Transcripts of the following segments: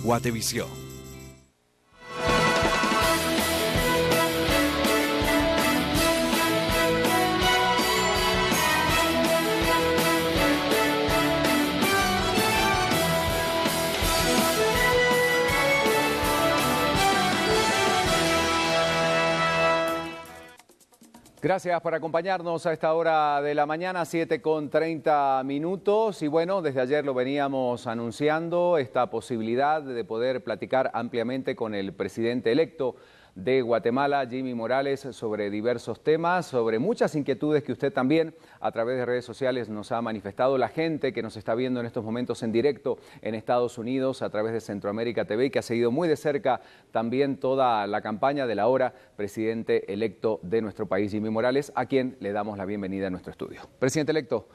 Guatevisión. Gracias por acompañarnos a esta hora de la mañana, 7:30. Y bueno, desde ayer lo veníamos anunciando, esta posibilidad de poder platicar ampliamente con el presidente electo de Guatemala, Jimmy Morales, sobre diversos temas, sobre muchas inquietudes que usted también a través de redes sociales nos ha manifestado, la gente que nos está viendo en estos momentos en directo en Estados Unidos a través de Centroamérica TV, que ha seguido muy de cerca también toda la campaña del ahora presidente electo de nuestro país, Jimmy Morales, a quien le damos la bienvenida a nuestro estudio. Presidente electo,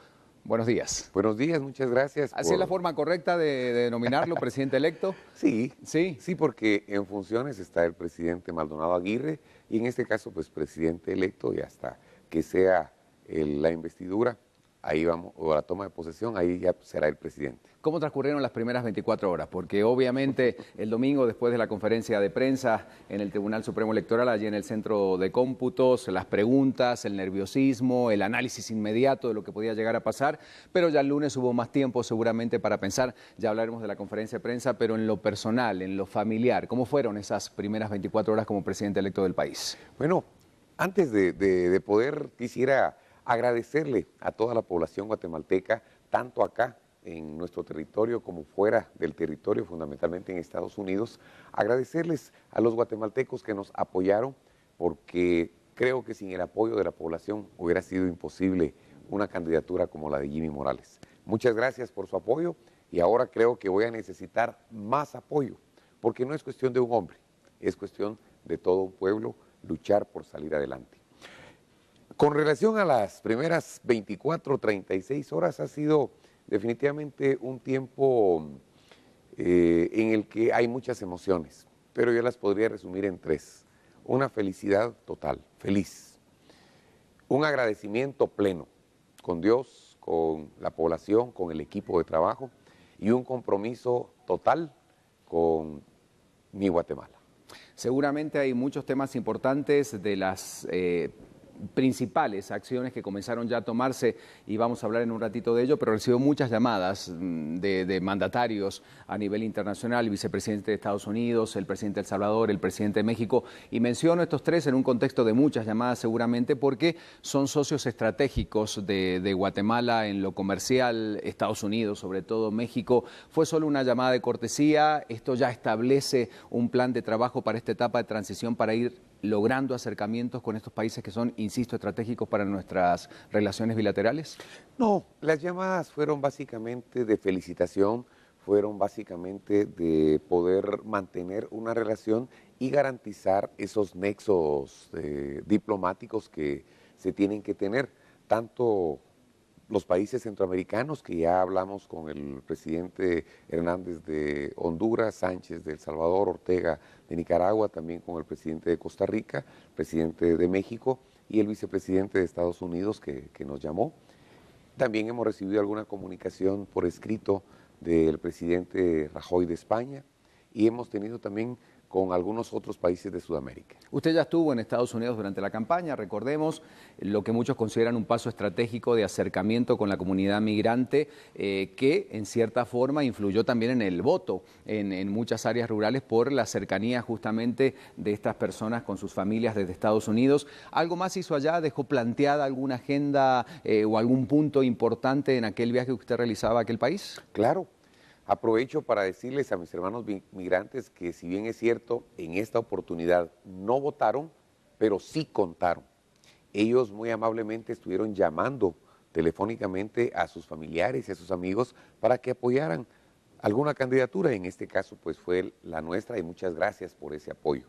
buenos días. Buenos días, muchas gracias. ¿Así es la forma correcta de denominarlo, presidente electo? Sí, sí, porque en funciones está el presidente Maldonado Aguirre y en este caso, pues, presidente electo, y hasta que sea la investidura, ahí vamos, o la toma de posesión, ahí ya será el presidente. ¿Cómo transcurrieron las primeras 24 horas? Porque obviamente el domingo, después de la conferencia de prensa en el Tribunal Supremo Electoral, allí en el centro de cómputos, las preguntas, el nerviosismo, el análisis inmediato de lo que podía llegar a pasar, pero ya el lunes hubo más tiempo seguramente para pensar, ya hablaremos de la conferencia de prensa, pero en lo personal, en lo familiar, ¿cómo fueron esas primeras 24 horas como presidente electo del país? Bueno, antes de poder, quisiera agradecerle a toda la población guatemalteca, tanto acá en nuestro territorio como fuera del territorio, fundamentalmente en Estados Unidos, agradecerles a los guatemaltecos que nos apoyaron, porque creo que sin el apoyo de la población hubiera sido imposible una candidatura como la de Jimmy Morales. Muchas gracias por su apoyo y ahora creo que voy a necesitar más apoyo, porque no es cuestión de un hombre, es cuestión de todo un pueblo luchar por salir adelante. Con relación a las primeras 24, 36 horas, ha sido definitivamente un tiempo en el que hay muchas emociones, pero yo las podría resumir en tres. Una felicidad total, feliz. Un agradecimiento pleno con Dios, con la población, con el equipo de trabajo y un compromiso total con mi Guatemala. Seguramente hay muchos temas importantes de las principales acciones que comenzaron ya a tomarse y vamos a hablar en un ratito de ello, pero recibió muchas llamadas de mandatarios a nivel internacional, el vicepresidente de Estados Unidos, el presidente de El Salvador, el presidente de México, y menciono estos tres en un contexto de muchas llamadas seguramente porque son socios estratégicos de Guatemala en lo comercial, Estados Unidos, sobre todo México. Fue solo una llamada de cortesía, esto ya establece un plan de trabajo para esta etapa de transición para ir logrando acercamientos con estos países que son, insisto, estratégicos para nuestras relaciones bilaterales? No, las llamadas fueron básicamente de felicitación, fueron básicamente de poder mantener una relación y garantizar esos nexos diplomáticos que se tienen que tener, tanto los países centroamericanos, que ya hablamos con el presidente Hernández de Honduras, Sánchez de El Salvador, Ortega de Nicaragua, también con el presidente de Costa Rica, presidente de México y el vicepresidente de Estados Unidos que nos llamó. También hemos recibido alguna comunicación por escrito del presidente Rajoy de España y hemos tenido también con algunos otros países de Sudamérica. Usted ya estuvo en Estados Unidos durante la campaña, recordemos lo que muchos consideran un paso estratégico de acercamiento con la comunidad migrante que en cierta forma influyó también en el voto en muchas áreas rurales por la cercanía justamente de estas personas con sus familias desde Estados Unidos. ¿Algo más hizo allá? ¿Dejó planteada alguna agenda o algún punto importante en aquel viaje que usted realizaba a aquel país? Claro. Aprovecho para decirles a mis hermanos migrantes que si bien es cierto, en esta oportunidad no votaron, pero sí contaron. Ellos muy amablemente estuvieron llamando telefónicamente a sus familiares y a sus amigos para que apoyaran alguna candidatura. En este caso pues fue la nuestra y muchas gracias por ese apoyo.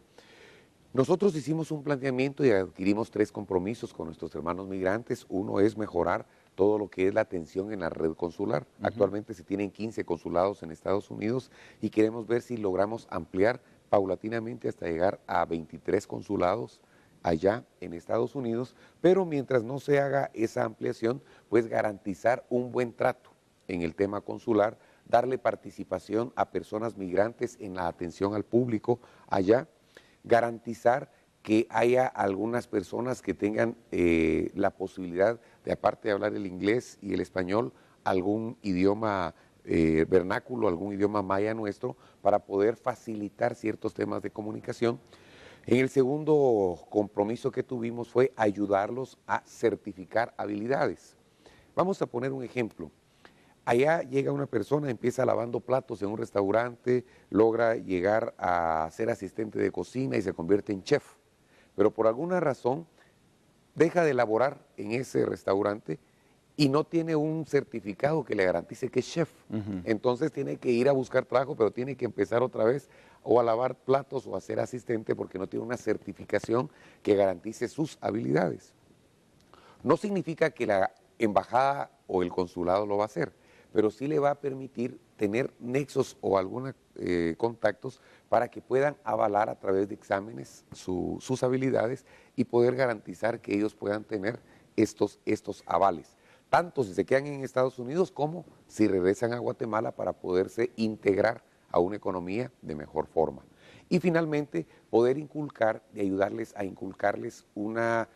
Nosotros hicimos un planteamiento y adquirimos 3 compromisos con nuestros hermanos migrantes. Uno es mejorar todo lo que es la atención en la red consular. Actualmente se tienen 15 consulados en Estados Unidos y queremos ver si logramos ampliar paulatinamente hasta llegar a 23 consulados allá en Estados Unidos, pero mientras no se haga esa ampliación, pues garantizar un buen trato en el tema consular darle participación a personas migrantes en la atención al público allá, garantizar que haya algunas personas que tengan la posibilidad de, aparte de hablar el inglés y el español, algún idioma vernáculo, algún idioma maya nuestro, para poder facilitar ciertos temas de comunicación. En el segundo compromiso que tuvimos fue ayudarlos a certificar habilidades. Vamos a poner un ejemplo. Allá llega una persona, empieza lavando platos en un restaurante, logra llegar a ser asistente de cocina y se convierte en chef. Pero por alguna razón deja de laborar en ese restaurante y no tiene un certificado que le garantice que es chef. Entonces tiene que ir a buscar trabajo, pero tiene que empezar otra vez o a lavar platos o a ser asistente porque no tiene una certificación que garantice sus habilidades. No significa que la embajada o el consulado lo va a hacer, pero sí le va a permitir tener nexos o algunos contactos para que puedan avalar a través de exámenes sus habilidades y poder garantizar que ellos puedan tener estos avales, tanto si se quedan en Estados Unidos como si regresan a Guatemala para poderse integrar a una economía de mejor forma. Y finalmente, poder inculcar y ayudarles a inculcarles una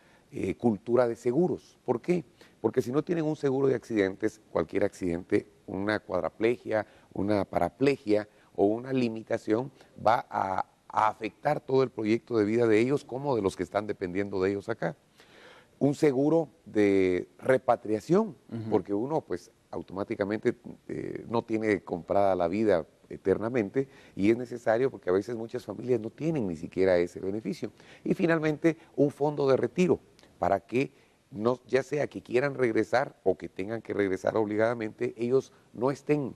cultura de seguros. ¿Por qué? Porque si no tienen un seguro de accidentes, cualquier accidente, una cuadraplegia, una paraplegia o una limitación va a afectar todo el proyecto de vida de ellos como de los que están dependiendo de ellos acá. Un seguro de repatriación, porque uno pues automáticamente no tiene comprada la vida eternamente y es necesario porque a veces muchas familias no tienen ni siquiera ese beneficio. Y finalmente un fondo de retiro para que no, ya sea que quieran regresar o que tengan que regresar obligadamente, ellos no estén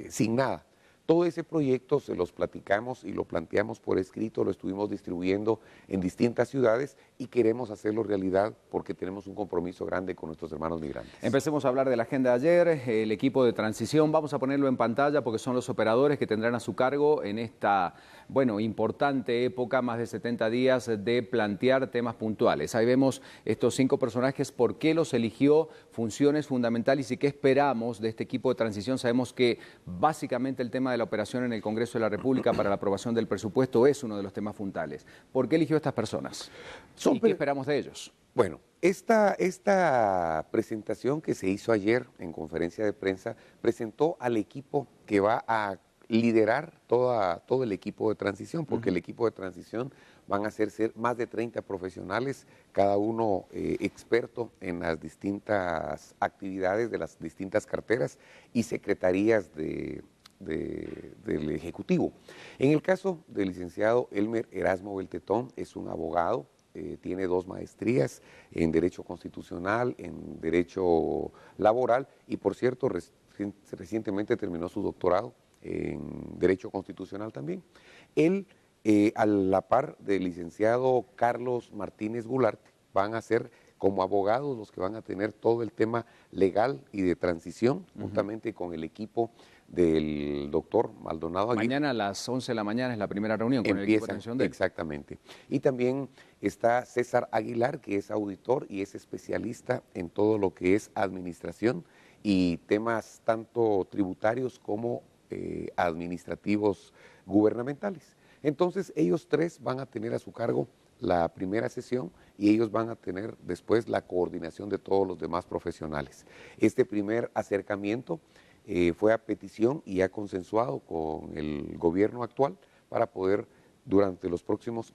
sin nada. Todo ese proyecto se los platicamos y lo planteamos por escrito, lo estuvimos distribuyendo en distintas ciudades y queremos hacerlo realidad porque tenemos un compromiso grande con nuestros hermanos migrantes. Empecemos a hablar de la agenda de ayer, el equipo de transición, vamos a ponerlo en pantalla porque son los operadores que tendrán a su cargo en esta, bueno, importante época, más de 70 días de plantear temas puntuales. Ahí vemos estos 5 personajes, por qué los eligió, funciones fundamentales y qué esperamos de este equipo de transición. Sabemos que básicamente el tema de la operación en el Congreso de la República para la aprobación del presupuesto es uno de los temas fundamentales. ¿Por qué eligió a estas personas? ¿Y qué esperamos de ellos? Bueno, esta presentación que se hizo ayer en conferencia de prensa presentó al equipo que va a liderar todo el equipo de transición, porque el equipo de transición van a ser más de 30 profesionales, cada uno experto en las distintas actividades de las distintas carteras y secretarías del Ejecutivo. En el caso del licenciado Elmer Erasmo Beltetón, es un abogado, tiene 2 maestrías en Derecho Constitucional, en Derecho Laboral y, por cierto, recientemente terminó su doctorado en Derecho Constitucional también. Él, a la par del licenciado Carlos Martínez Gularte, van a ser como abogados los que van a tener todo el tema legal y de transición, juntamente con el equipo del doctor Maldonado Aguirre. Mañana a las 11 de la mañana es la primera reunión con el equipo de transición de él. Exactamente. Y también está César Aguilar, que es auditor y es especialista en todo lo que es administración y temas tanto tributarios como administrativos gubernamentales. Entonces, ellos 3 van a tener a su cargo la primera sesión y ellos van a tener después la coordinación de todos los demás profesionales. Este primer acercamiento fue a petición y ha consensuado con el gobierno actual para poder durante los próximos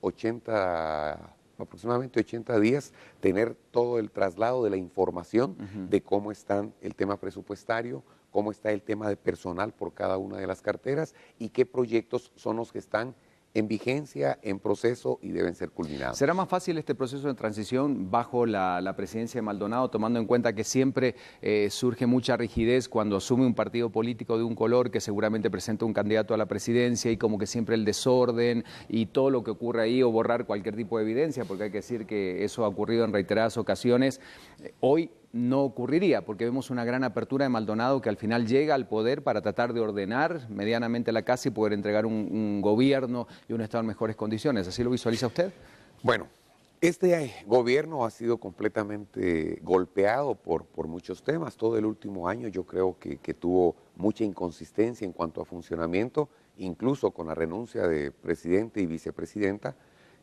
aproximadamente 80 días, tener todo el traslado de la información de cómo está el tema presupuestario, cómo está el tema de personal por cada una de las carteras y qué proyectos son los que están en vigencia, en proceso y deben ser culminados. ¿Será más fácil este proceso de transición bajo la presidencia de Maldonado, tomando en cuenta que siempre surge mucha rigidez cuando asume un partido político de un color que seguramente presenta un candidato a la presidencia y como que siempre el desorden y todo lo que ocurre ahí o borrar cualquier tipo de evidencia, porque hay que decir que eso ha ocurrido en reiteradas ocasiones? Hoy no ocurriría, porque vemos una gran apertura de Maldonado que al final llega al poder para tratar de ordenar medianamente la casa y poder entregar un gobierno y un Estado en mejores condiciones. ¿Así lo visualiza usted? Bueno, Este gobierno ha sido completamente golpeado por muchos temas. Todo el último año yo creo que tuvo mucha inconsistencia en cuanto a funcionamiento, incluso con la renuncia de presidente y vicepresidenta,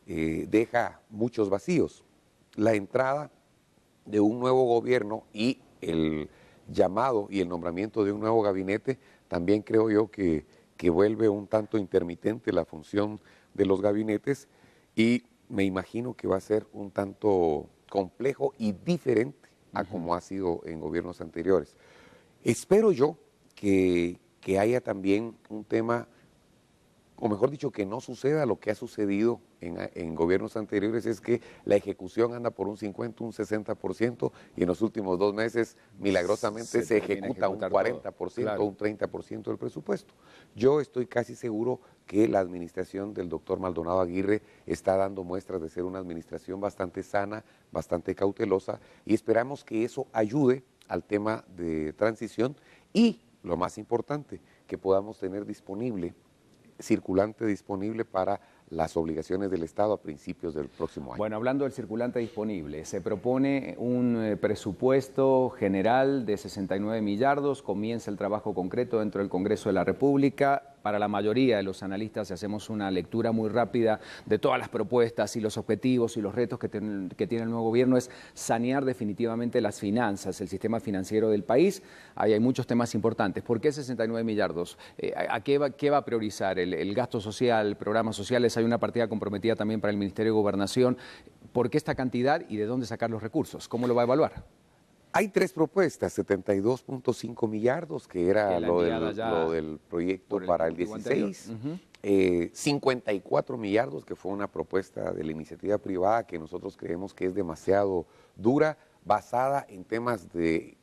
deja muchos vacíos. La entrada de un nuevo gobierno y el llamado y el nombramiento de un nuevo gabinete, también creo yo que vuelve un tanto intermitente la función de los gabinetes y me imagino que va a ser un tanto complejo y diferente a como ha sido en gobiernos anteriores. Espero yo que haya también un tema, o mejor dicho, que no suceda lo que ha sucedido en gobiernos anteriores, es que la ejecución anda por un 50, un 60%, y en los últimos 2 meses milagrosamente se ejecuta un 40%, claro, un 30% del presupuesto. Yo estoy casi seguro que la administración del doctor Maldonado Aguirre está dando muestras de ser una administración bastante sana, bastante cautelosa, y esperamos que eso ayude al tema de transición y, lo más importante, que podamos tener circulante disponible para las obligaciones del Estado a principios del próximo año. Bueno, hablando del circulante disponible, se propone un presupuesto general de 69 millardos, comienza el trabajo concreto dentro del Congreso de la República. Para la mayoría de los analistas, si hacemos una lectura muy rápida de todas las propuestas y los objetivos y los retos que tiene el nuevo gobierno, es sanear definitivamente las finanzas, el sistema financiero del país. Ahí hay muchos temas importantes. ¿Por qué 69 millardos? ¿Qué va a priorizar? ¿El gasto social, programas sociales? Hay una partida comprometida también para el Ministerio de Gobernación. ¿Por qué esta cantidad y de dónde sacar los recursos? ¿Cómo lo va a evaluar? Hay 3 propuestas, 72.5 millardos, que era lo del proyecto para el 16, 54 millardos, que fue una propuesta de la iniciativa privada que nosotros creemos que es demasiado dura, basada en temas de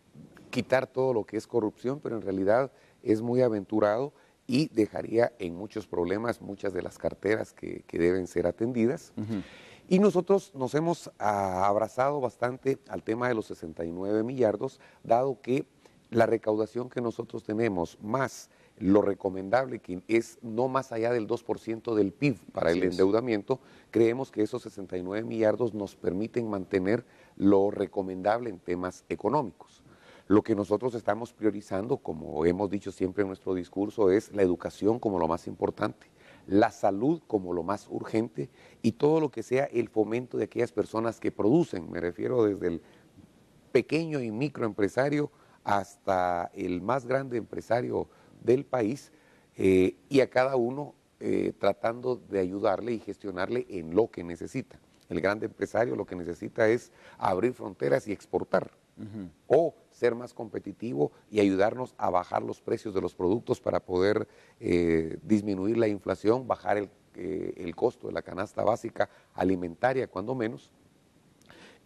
quitar todo lo que es corrupción, pero en realidad es muy aventurado y dejaría en muchos problemas muchas de las carteras que deben ser atendidas. Y nosotros nos hemos abrazado bastante al tema de los 69 millardos, dado que la recaudación que nosotros tenemos, más lo recomendable, que es no más allá del 2% del PIB para el endeudamiento, creemos que esos 69 millardos nos permiten mantener lo recomendable en temas económicos. Lo que nosotros estamos priorizando, como hemos dicho siempre en nuestro discurso, es la educación como lo más importante, la salud como lo más urgente y todo lo que sea el fomento de aquellas personas que producen, me refiero desde el pequeño y microempresario hasta el más grande empresario del país, y a cada uno tratando de ayudarle y gestionarle en lo que necesita. El grande empresario lo que necesita es abrir fronteras y exportar, o ser más competitivo y ayudarnos a bajar los precios de los productos para poder disminuir la inflación, bajar el costo de la canasta básica alimentaria, cuando menos.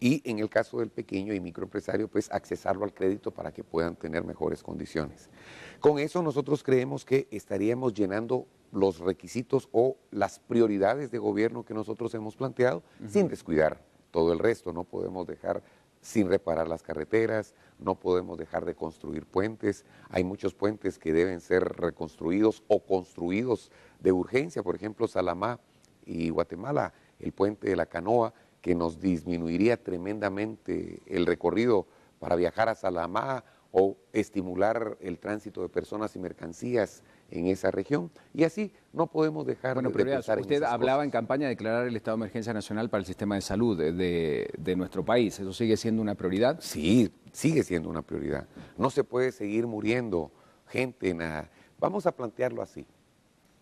Y en el caso del pequeño y microempresario, pues accesarlo al crédito para que puedan tener mejores condiciones. Con eso nosotros creemos que estaríamos llenando los requisitos o las prioridades de gobierno que nosotros hemos planteado, sin descuidar todo el resto. No podemos dejar sin reparar las carreteras, no podemos dejar de construir puentes. Hay muchos puentes que deben ser reconstruidos o construidos de urgencia, por ejemplo, Salamá y Guatemala, el puente de la Canoa, que nos disminuiría tremendamente el recorrido para viajar a Salamá o estimular el tránsito de personas y mercancías en esa región. Y así no podemos dejar de pensar en esas usted hablaba cosas. En campaña de declarar el estado de emergencia nacional para el sistema de salud de nuestro país. ¿Eso sigue siendo una prioridad? Sí, sigue siendo una prioridad. No se puede seguir muriendo gente en la... Vamos a plantearlo así.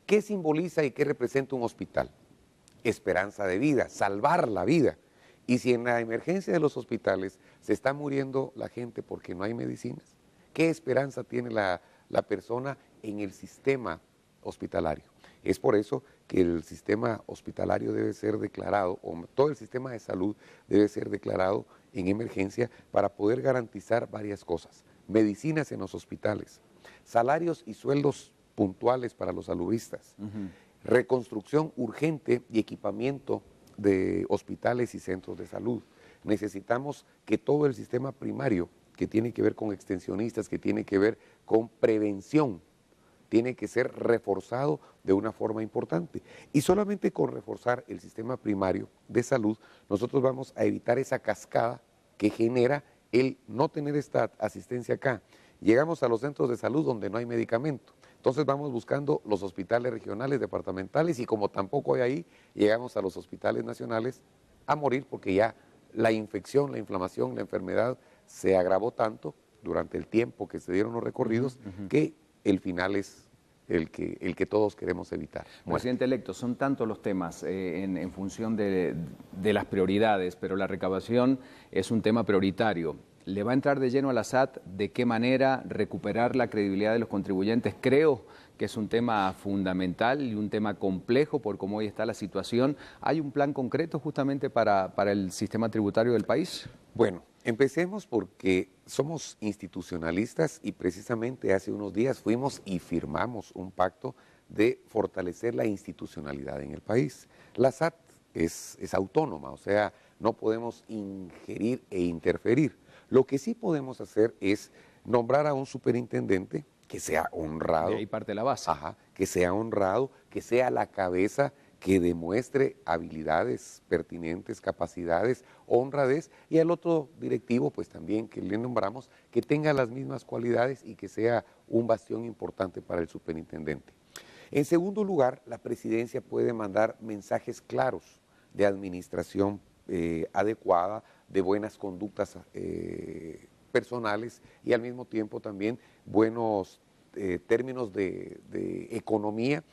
¿Qué simboliza y qué representa un hospital? Esperanza de vida, salvar la vida. Y si en la emergencia de los hospitales se está muriendo la gente porque no hay medicinas, ¿qué esperanza tiene la persona en el sistema hospitalario? Es por eso que el sistema hospitalario debe ser declarado, o todo el sistema de salud debe ser declarado en emergencia para poder garantizar varias cosas. Medicinas en los hospitales, salarios y sueldos puntuales para los salubristas, reconstrucción urgente y equipamiento de hospitales y centros de salud. Necesitamos que todo el sistema primario, que tiene que ver con extensionistas, que tiene que ver con prevención, tiene que ser reforzado de una forma importante. Y solamente con reforzar el sistema primario de salud, nosotros vamos a evitar esa cascada que genera el no tener esta asistencia acá. Llegamos a los centros de salud donde no hay medicamento. Entonces vamos buscando los hospitales regionales, departamentales, y como tampoco hay ahí, llegamos a los hospitales nacionales a morir porque ya la infección, la inflamación, la enfermedad se agravó tanto durante el tiempo que se dieron los recorridos que el final es el que todos queremos evitar. Presidente electo, son tantos los temas en función de las prioridades, pero la recaudación es un tema prioritario. ¿Le va a entrar de lleno a la SAT? ¿De qué manera recuperar la credibilidad de los contribuyentes? Creo que es un tema fundamental y un tema complejo por cómo hoy está la situación. ¿Hay un plan concreto justamente para el sistema tributario del país? Bueno, empecemos porque somos institucionalistas y precisamente hace unos días fuimos y firmamos un pacto de fortalecer la institucionalidad en el país. La SAT es autónoma, o sea, no podemos ingerir e interferir. Lo que sí podemos hacer es nombrar a un superintendente que sea honrado. De ahí parte la base. Ajá, que sea honrado, que sea la cabeza, que demuestre habilidades pertinentes, capacidades, honradez, y al otro directivo, pues también que le nombramos, que tenga las mismas cualidades y que sea un bastión importante para el superintendente. En segundo lugar, la presidencia puede mandar mensajes claros de administración adecuada, de buenas conductas personales y al mismo tiempo también buenos términos de economía.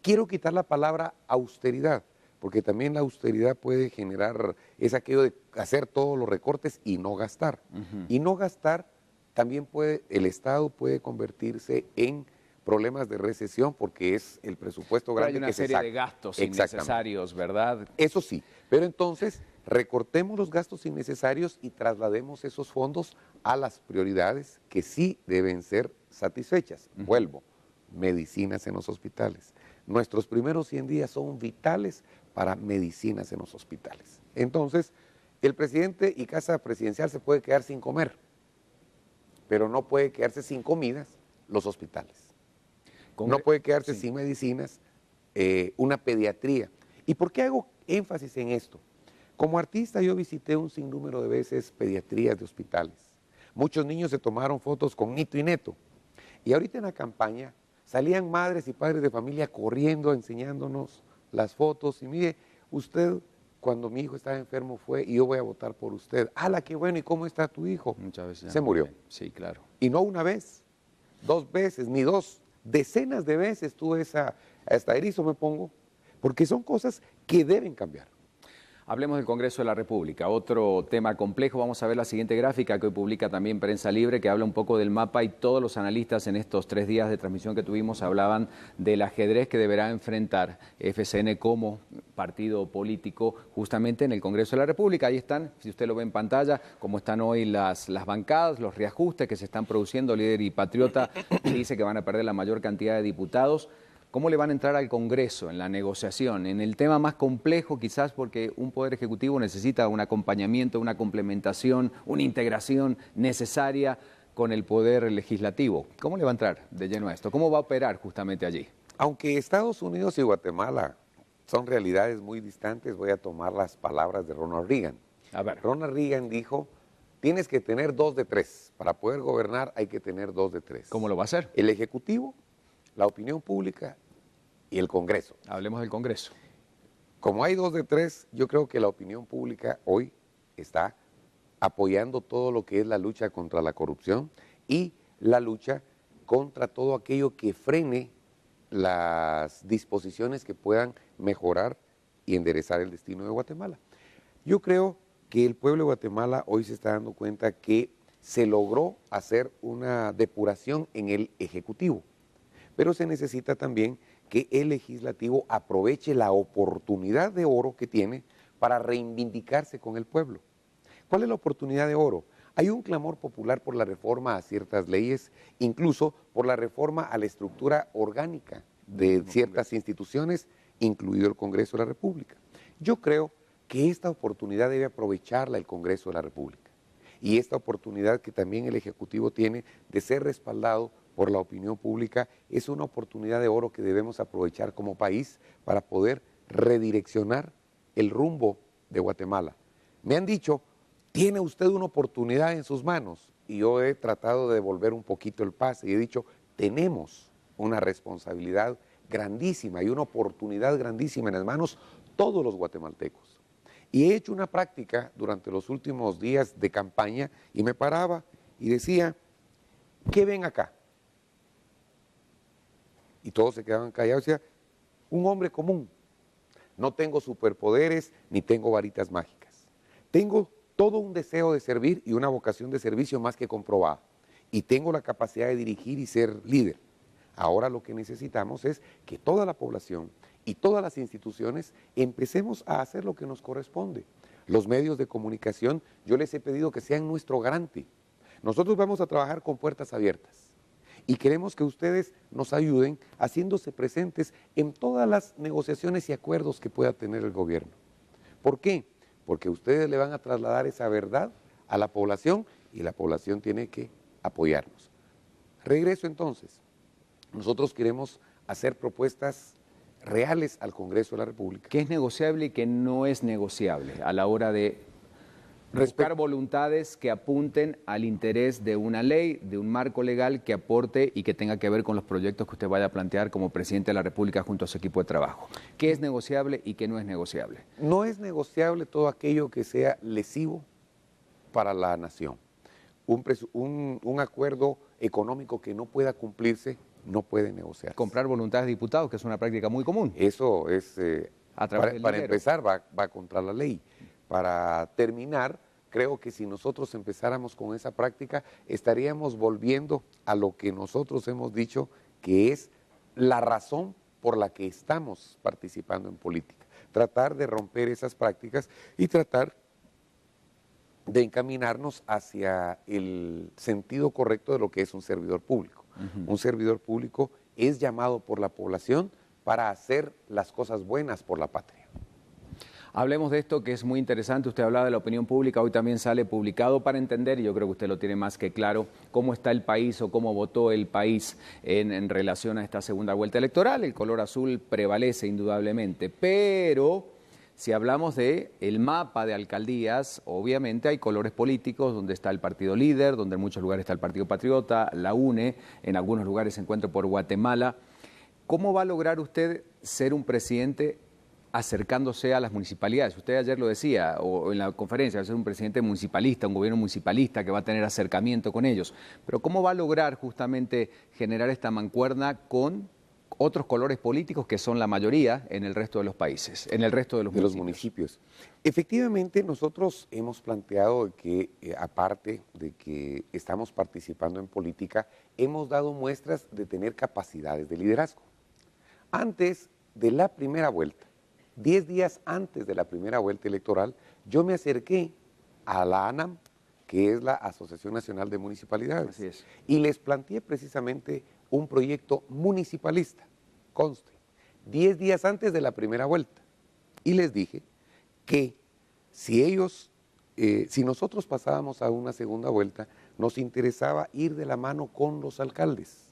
Quiero quitar la palabra austeridad, porque también la austeridad puede generar, es aquello de hacer todos los recortes y no gastar. Y no gastar también puede, el Estado puede convertirse en problemas de recesión porque es el presupuesto grande que se saca. Hay una serie de gastos innecesarios, ¿verdad? Eso sí, pero entonces recortemos los gastos innecesarios y traslademos esos fondos a las prioridades que sí deben ser satisfechas. Vuelvo, medicinas en los hospitales. Nuestros primeros 100 días son vitales para medicinas en los hospitales. Entonces, el presidente y casa presidencial se puede quedar sin comer, pero no puede quedarse sin comidas los hospitales. No puede quedarse sin medicinas, una pediatría. ¿Y por qué hago énfasis en esto? Como artista yo visité un sinnúmero de veces pediatrías de hospitales. Muchos niños se tomaron fotos con Nito y Neto. Y ahorita en la campaña salían madres y padres de familia corriendo, enseñándonos las fotos. Y mire, usted cuando mi hijo estaba enfermo fue y yo voy a votar por usted. ¡Hala, qué bueno! ¿Y cómo está tu hijo? Muchas veces. Se murió. Sí, claro. Y no una vez, 2 veces, ni 2. Decenas de veces tuve hasta erizo me pongo, porque son cosas que deben cambiar. Hablemos del Congreso de la República, otro tema complejo. Vamos a ver la siguiente gráfica que hoy publica también Prensa Libre, que habla un poco del mapa, y todos los analistas en estos 3 días de transmisión que tuvimos hablaban del ajedrez que deberá enfrentar FCN como partido político justamente en el Congreso de la República. Ahí están, si usted lo ve en pantalla, cómo están hoy las bancadas, los reajustes que se están produciendo. Líder y Patriota dice que van a perder la mayor cantidad de diputados. ¿Cómo le van a entrar al Congreso en la negociación? En el tema más complejo quizás porque un Poder Ejecutivo necesita un acompañamiento, una complementación, una integración necesaria con el Poder Legislativo. ¿Cómo le va a entrar de lleno a esto? ¿Cómo va a operar justamente allí? Aunque Estados Unidos y Guatemala son realidades muy distantes, voy a tomar las palabras de Ronald Reagan. A ver. Ronald Reagan dijo, tienes que tener 2 de 3. Para poder gobernar hay que tener 2 de 3. ¿Cómo lo va a hacer? El Ejecutivo, la opinión pública y el Congreso. Hablemos del Congreso. Como hay 2 de 3, yo creo que la opinión pública hoy está apoyando todo lo que es la lucha contra la corrupción y la lucha contra todo aquello que frene las disposiciones que puedan mejorar y enderezar el destino de Guatemala. Yo creo que el pueblo de Guatemala hoy se está dando cuenta que se logró hacer una depuración en el Ejecutivo. Pero se necesita también que el legislativo aproveche la oportunidad de oro que tiene para reivindicarse con el pueblo. ¿Cuál es la oportunidad de oro? Hay un clamor popular por la reforma a ciertas leyes, incluso por la reforma a la estructura orgánica de ciertas instituciones, incluido el Congreso de la República. Yo creo que esta oportunidad debe aprovecharla el Congreso de la República. Y esta oportunidad que también el Ejecutivo tiene de ser respaldado por la opinión pública, es una oportunidad de oro que debemos aprovechar como país para poder redireccionar el rumbo de Guatemala. Me han dicho, tiene usted una oportunidad en sus manos, y yo he tratado de devolver un poquito el pase y he dicho, tenemos una responsabilidad grandísima y una oportunidad grandísima en las manos todos los guatemaltecos. Y he hecho una práctica durante los últimos días de campaña y me paraba y decía, ¿qué ven acá? Y todos se quedaban callados y decía, un hombre común. No tengo superpoderes ni tengo varitas mágicas. Tengo todo un deseo de servir y una vocación de servicio más que comprobada. Y tengo la capacidad de dirigir y ser líder. Ahora lo que necesitamos es que toda la población y todas las instituciones empecemos a hacer lo que nos corresponde. Los medios de comunicación, yo les he pedido que sean nuestro garante. Nosotros vamos a trabajar con puertas abiertas y queremos que ustedes nos ayuden haciéndose presentes en todas las negociaciones y acuerdos que pueda tener el gobierno. ¿Por qué? Porque ustedes le van a trasladar esa verdad a la población y la población tiene que apoyarnos. Regreso entonces. Nosotros queremos hacer propuestas reales al Congreso de la República. ¿Qué es negociable y qué no es negociable a la hora de buscar voluntades que apunten al interés de una ley, de un marco legal que aporte y que tenga que ver con los proyectos que usted vaya a plantear como presidente de la República junto a su equipo de trabajo? ¿Qué es negociable y qué no es negociable? No es negociable todo aquello que sea lesivo para la nación. Un acuerdo económico que no pueda cumplirse no puede negociarse. Comprar voluntades de diputados, que es una práctica muy común. Eso es, para dinero. empezar, va contra la ley. Para terminar, creo que si nosotros empezáramos con esa práctica, estaríamos volviendo a lo que nosotros hemos dicho que es la razón por la que estamos participando en política. Tratar de romper esas prácticas y tratar de encaminarnos hacia el sentido correcto de lo que es un servidor público. Un servidor público es llamado por la población para hacer las cosas buenas por la patria. Hablemos de esto que es muy interesante. Usted hablaba de la opinión pública, hoy también sale publicado para entender, y yo creo que usted lo tiene más que claro, cómo está el país o cómo votó el país en relación a esta segunda vuelta electoral. El color azul prevalece indudablemente, pero si hablamos de el mapa de alcaldías, obviamente hay colores políticos donde está el partido líder, donde en muchos lugares está el Partido Patriota, la UNE, en algunos lugares se encuentra por Guatemala. ¿Cómo va a lograr usted ser un presidente acercándose a las municipalidades? Usted ayer lo decía, o en la conferencia, va a ser un presidente municipalista, un gobierno municipalista que va a tener acercamiento con ellos. Pero ¿cómo va a lograr justamente generar esta mancuerna con otros colores políticos que son la mayoría en el resto de los países, en el resto de los municipios? Efectivamente, nosotros hemos planteado que, aparte de que estamos participando en política, hemos dado muestras de tener capacidades de liderazgo. Antes de la primera vuelta, 10 días antes de la primera vuelta electoral, yo me acerqué a la ANAM, que es la Asociación Nacional de Municipalidades, Así es. y les planteé precisamente un proyecto municipalista, conste, 10 días antes de la primera vuelta, y les dije que si nosotros pasábamos a una segunda vuelta, nos interesaba ir de la mano con los alcaldes.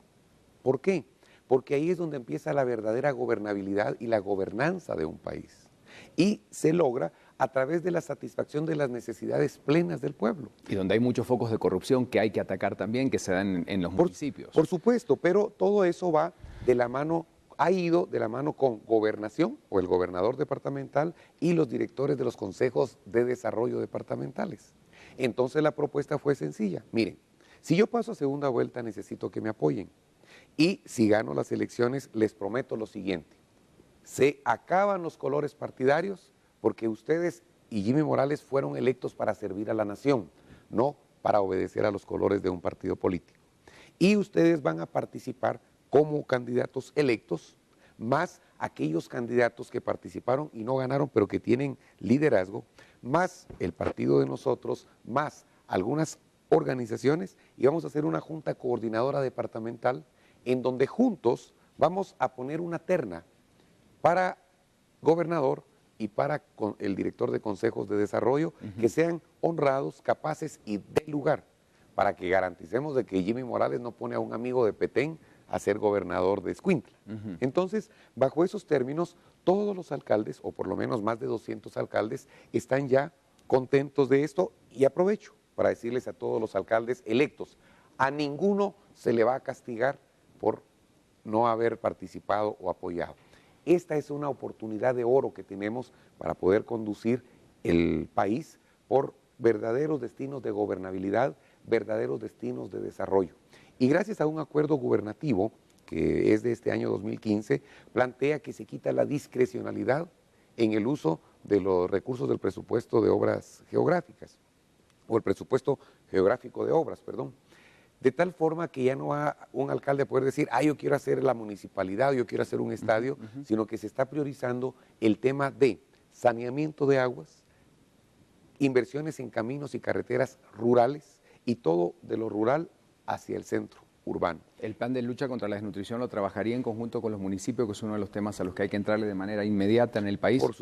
¿Por qué? Porque ahí es donde empieza la verdadera gobernabilidad y la gobernanza de un país. Y se logra a través de la satisfacción de las necesidades plenas del pueblo. Y donde hay muchos focos de corrupción que hay que atacar también, que se dan en los municipios. Por supuesto, pero todo eso va de la mano, ha ido de la mano con gobernación o el gobernador departamental y los directores de los consejos de desarrollo departamentales. Entonces la propuesta fue sencilla. Miren, si yo paso a segunda vuelta necesito que me apoyen. Y si gano las elecciones, les prometo lo siguiente: se acaban los colores partidarios porque ustedes y Jimmy Morales fueron electos para servir a la nación, no para obedecer a los colores de un partido político. Y ustedes van a participar como candidatos electos, más aquellos candidatos que participaron y no ganaron, pero que tienen liderazgo, más el partido de nosotros, más algunas organizaciones, y vamos a hacer una junta coordinadora departamental en donde juntos vamos a poner una terna para gobernador y para el director de consejos de desarrollo, que sean honrados, capaces y de lugar, para que garanticemos de que Jimmy Morales no pone a un amigo de Petén a ser gobernador de Escuintla. Entonces, bajo esos términos, todos los alcaldes, o por lo menos más de 200 alcaldes, están ya contentos de esto, y aprovecho para decirles a todos los alcaldes electos, a ninguno se le va a castigar por no haber participado o apoyado. Esta es una oportunidad de oro que tenemos para poder conducir el país por verdaderos destinos de gobernabilidad, verdaderos destinos de desarrollo. Y gracias a un acuerdo gubernativo, que es de este año 2015, plantea que se quita la discrecionalidad en el uso de los recursos del presupuesto de obras geográficas, o el presupuesto geográfico de obras, perdón. De tal forma que ya no va un alcalde a poder decir, yo quiero hacer la municipalidad, yo quiero hacer un estadio, sino que se está priorizando el tema de saneamiento de aguas, inversiones en caminos y carreteras rurales, y todo de lo rural hacia el centro urbano. El plan de lucha contra la desnutrición lo trabajaría en conjunto con los municipios, que es uno de los temas a los que hay que entrarle de manera inmediata en el país. Por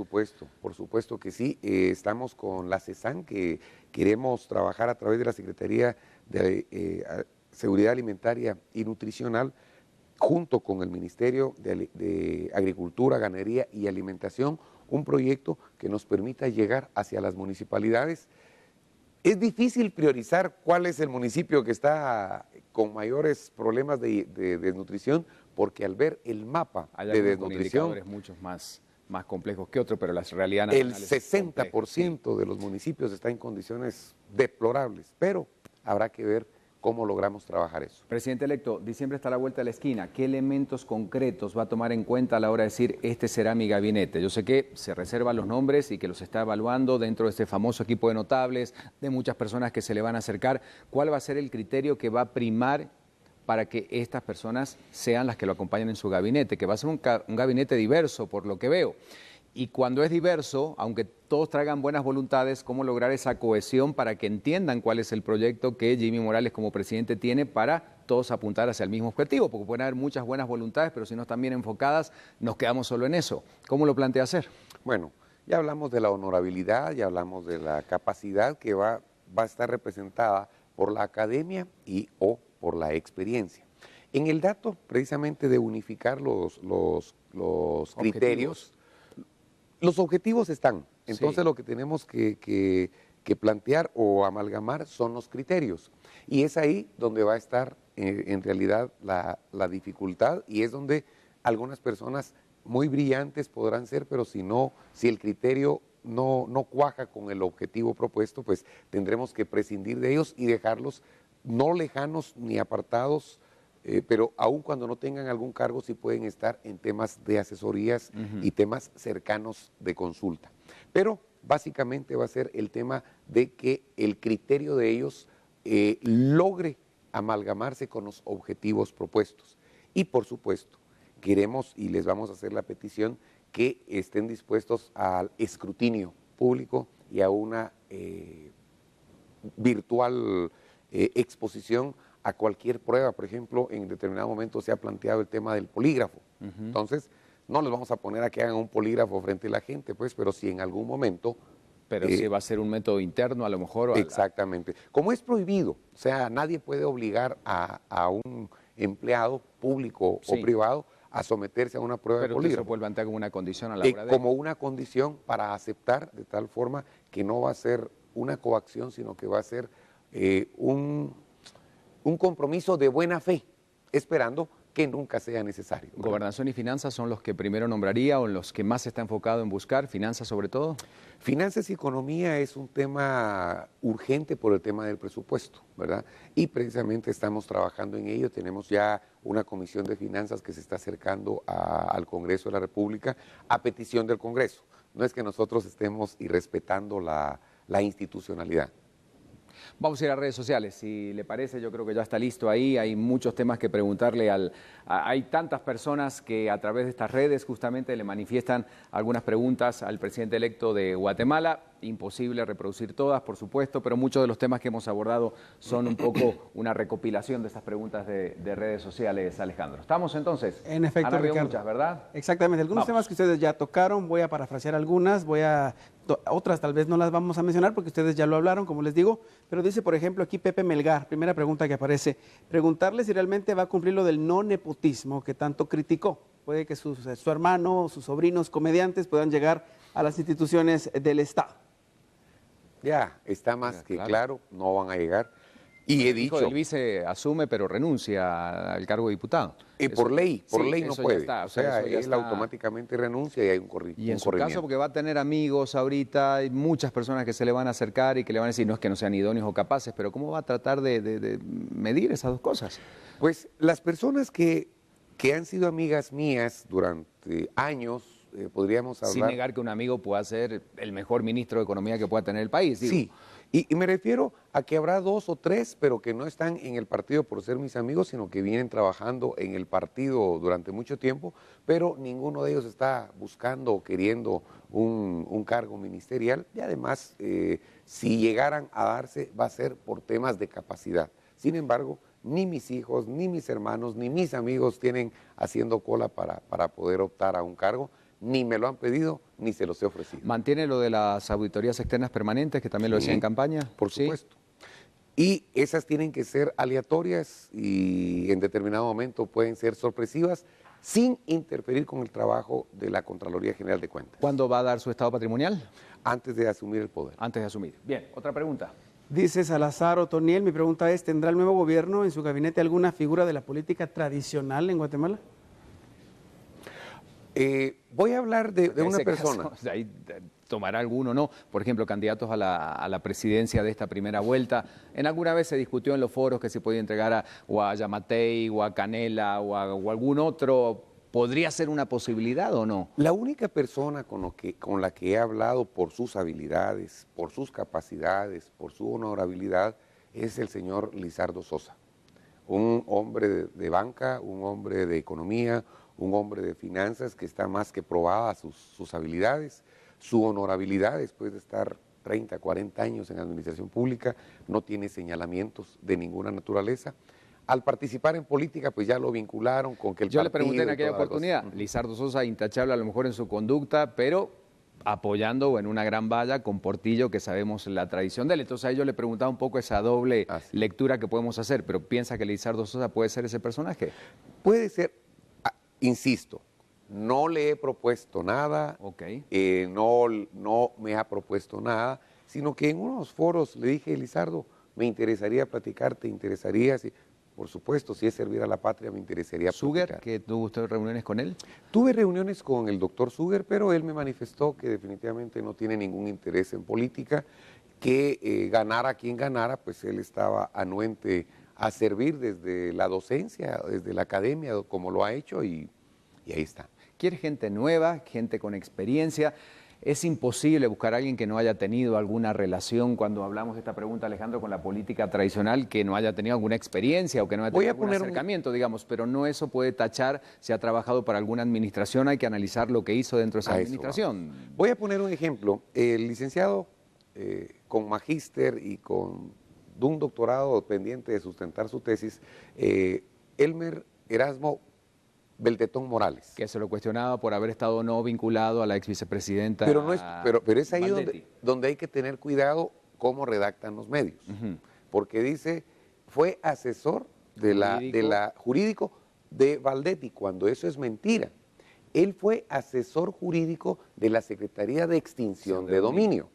supuesto que sí. Estamos con la CESAN, que queremos trabajar a través de la Secretaría de Seguridad Alimentaria y Nutricional, junto con el Ministerio de Agricultura, Ganadería y Alimentación, un proyecto que nos permita llegar hacia las municipalidades. Es difícil priorizar cuál es el municipio que está con mayores problemas de desnutrición, porque al ver el mapa de desnutrición, indicadores muchos más complejos que otros, pero la realidad el nacional 60% de los municipios está en condiciones deplorables, pero habrá que ver cómo logramos trabajar eso. Presidente electo, diciembre está a la vuelta de la esquina. ¿Qué elementos concretos va a tomar en cuenta a la hora de decir, este será mi gabinete? Yo sé que se reservan los nombres y que los está evaluando dentro de este famoso equipo de notables, de muchas personas que se le van a acercar. ¿Cuál va a ser el criterio que va a primar para que estas personas sean las que lo acompañen en su gabinete? Que va a ser un gabinete diverso, por lo que veo. Y cuando es diverso, aunque todos traigan buenas voluntades, ¿cómo lograr esa cohesión para que entiendan cuál es el proyecto que Jimmy Morales como presidente tiene para todos apuntar hacia el mismo objetivo? Porque pueden haber muchas buenas voluntades, pero si no están bien enfocadas, nos quedamos solo en eso. ¿Cómo lo plantea hacer? Bueno, ya hablamos de la honorabilidad, ya hablamos de la capacidad que va a estar representada por la academia y o por la experiencia. En el dato, precisamente, de unificar los criterios, los objetivos están. Entonces lo que tenemos que plantear o amalgamar son los criterios. Y es ahí donde va a estar en realidad la dificultad, y es donde algunas personas muy brillantes podrán ser, pero si el criterio no cuaja con el objetivo propuesto, pues tendremos que prescindir de ellos y dejarlos no lejanos ni apartados, pero aun cuando no tengan algún cargo, sí pueden estar en temas de asesorías y temas cercanos de consulta. Pero básicamente va a ser el tema de que el criterio de ellos logre amalgamarse con los objetivos propuestos. Y por supuesto, queremos y les vamos a hacer la petición que estén dispuestos al escrutinio público y a una virtual exposición a cualquier prueba. Por ejemplo, en determinado momento se ha planteado el tema del polígrafo. Entonces, no les vamos a poner a que hagan un polígrafo frente a la gente, pues, pero si en algún momento... Pero si va a ser un método interno, a lo mejor... Exactamente. Como es prohibido, o sea, nadie puede obligar a un empleado público o privado a someterse a una prueba de polígrafo. Pero eso puede plantear como una condición a la hora de... Como una condición para aceptar, de tal forma que no va a ser una coacción, sino que va a ser un compromiso de buena fe, esperando que nunca sea necesario. ¿Gobernación y finanzas son los que primero nombraría o los que más se está enfocado en buscar? ¿Finanzas sobre todo? Finanzas y economía es un tema urgente por el tema del presupuesto, ¿verdad? Y precisamente estamos trabajando en ello. Tenemos ya una comisión de finanzas que se está acercando al Congreso de la República a petición del Congreso. No es que nosotros estemos irrespetando la institucionalidad. Vamos a ir a redes sociales, si le parece. Yo creo que ya está listo ahí, hay muchos temas que preguntarle hay tantas personas que a través de estas redes justamente le manifiestan algunas preguntas al presidente electo de Guatemala. imposible reproducir todas, por supuesto, pero muchos de los temas que hemos abordado son un poco una recopilación de estas preguntas de redes sociales, Alejandro. ¿Estamos entonces? En efecto, Han habido Ricardo. muchas, ¿verdad? Exactamente, algunos temas que ustedes ya tocaron, voy a parafrasear algunas, otras tal vez no las vamos a mencionar porque ustedes ya lo hablaron, como les digo, pero dice, por ejemplo, aquí Pepe Melgar, primera pregunta que aparece, preguntarle si realmente va a cumplir lo del no nepotismo que tanto criticó. Puede que su hermano, sus sobrinos comediantes puedan llegar a las instituciones del Estado. Ya, está más que claro, no van a llegar. Y he El hijo dicho, del vice asume, pero renuncia al cargo de diputado. por ley sí, no eso ya puede. está, o sea, eso ya él está. automáticamente renuncia y hay un Y en su corrimiento. caso, porque va a tener amigos ahorita, hay muchas personas que se le van a acercar y que le van a decir, no es que no sean idóneos o capaces, pero ¿cómo va a tratar de medir esas dos cosas? Pues las personas que han sido amigas mías durante años, podríamos hablar... Sin negar que un amigo pueda ser el mejor ministro de Economía que pueda tener el país. Digo. Sí, y me refiero a que habrá 2 o 3, pero que no están en el partido por ser mis amigos, sino que vienen trabajando en el partido durante mucho tiempo, pero ninguno de ellos está buscando o queriendo un cargo ministerial, y además, si llegaran a darse, va a ser por temas de capacidad. Sin embargo, ni mis hijos, ni mis hermanos, ni mis amigos tienen haciendo cola para poder optar a un cargo, ni me lo han pedido, ni se los he ofrecido. ¿Mantiene lo de las auditorías externas permanentes, que también lo decía en campaña? Por Sí. supuesto. Y esas tienen que ser aleatorias y en determinado momento pueden ser sorpresivas sin interferir con el trabajo de la Contraloría General de Cuentas. ¿Cuándo va a dar su estado patrimonial? Antes de asumir el poder. Antes de asumir. Bien, otra pregunta. Dice Salazar Otoniel, mi pregunta es, ¿tendrá el nuevo gobierno en su gabinete alguna figura de la política tradicional en Guatemala? Voy a hablar de una persona. Caso, de ahí tomará alguno, ¿no? Por ejemplo, candidatos a la presidencia de esta primera vuelta. En alguna vez se discutió en los foros que se podía entregar o a Yamatei o a Canela o a algún otro. ¿Podría ser una posibilidad o no? La única persona con la que he hablado por sus habilidades, por sus capacidades, por su honorabilidad, es el señor Lizardo Sosa. Un hombre de banca, un hombre de economía, un hombre de finanzas que está más que probada sus habilidades, su honorabilidad después de estar 30, 40 años en administración pública, no tiene señalamientos de ninguna naturaleza. Al participar en política, pues ya lo vincularon con que el Yo le partido pregunté en y aquella toda la oportunidad, cosa. Lizardo Sosa, intachable a lo mejor en su conducta, pero apoyando o en una gran valla con Portillo, que sabemos la tradición de él. Entonces a ellos le preguntaba un poco esa doble lectura que podemos hacer, pero ¿piensa que Lizardo Sosa puede ser ese personaje? Puede ser, insisto, no le he propuesto nada, no me ha propuesto nada, sino que en unos foros le dije, Lizardo, me interesaría platicar, ¿te interesaría? Sí, por supuesto, si es servir a la patria, me interesaría ¿Suger, platicar. que tuvo usted reuniones con él? Tuve reuniones con el doctor Suger, pero él me manifestó que definitivamente no tiene ningún interés en política, que ganara quien ganara, pues él estaba anuente a servir desde la docencia, desde la academia, como lo ha hecho, y ahí está. Quiere gente nueva, gente con experiencia. Es imposible buscar a alguien que no haya tenido alguna relación, cuando hablamos de esta pregunta, Alejandro, con la política tradicional, que no haya tenido alguna experiencia o que no haya tenido algún acercamiento, digamos, pero no eso puede tachar si ha trabajado para alguna administración, hay que analizar lo que hizo dentro de esa administración. Voy a poner un ejemplo. El licenciado con magíster y con un doctorado pendiente de sustentar su tesis, Elmer Erasmo Beltetón Morales. Que se lo cuestionaba por haber estado no vinculado a la ex vicepresidenta. Pero es ahí donde hay que tener cuidado cómo redactan los medios. Porque dice, fue asesor jurídico de Valdetti, cuando eso es mentira. Él fue asesor jurídico de la Secretaría de Extinción de Dominio,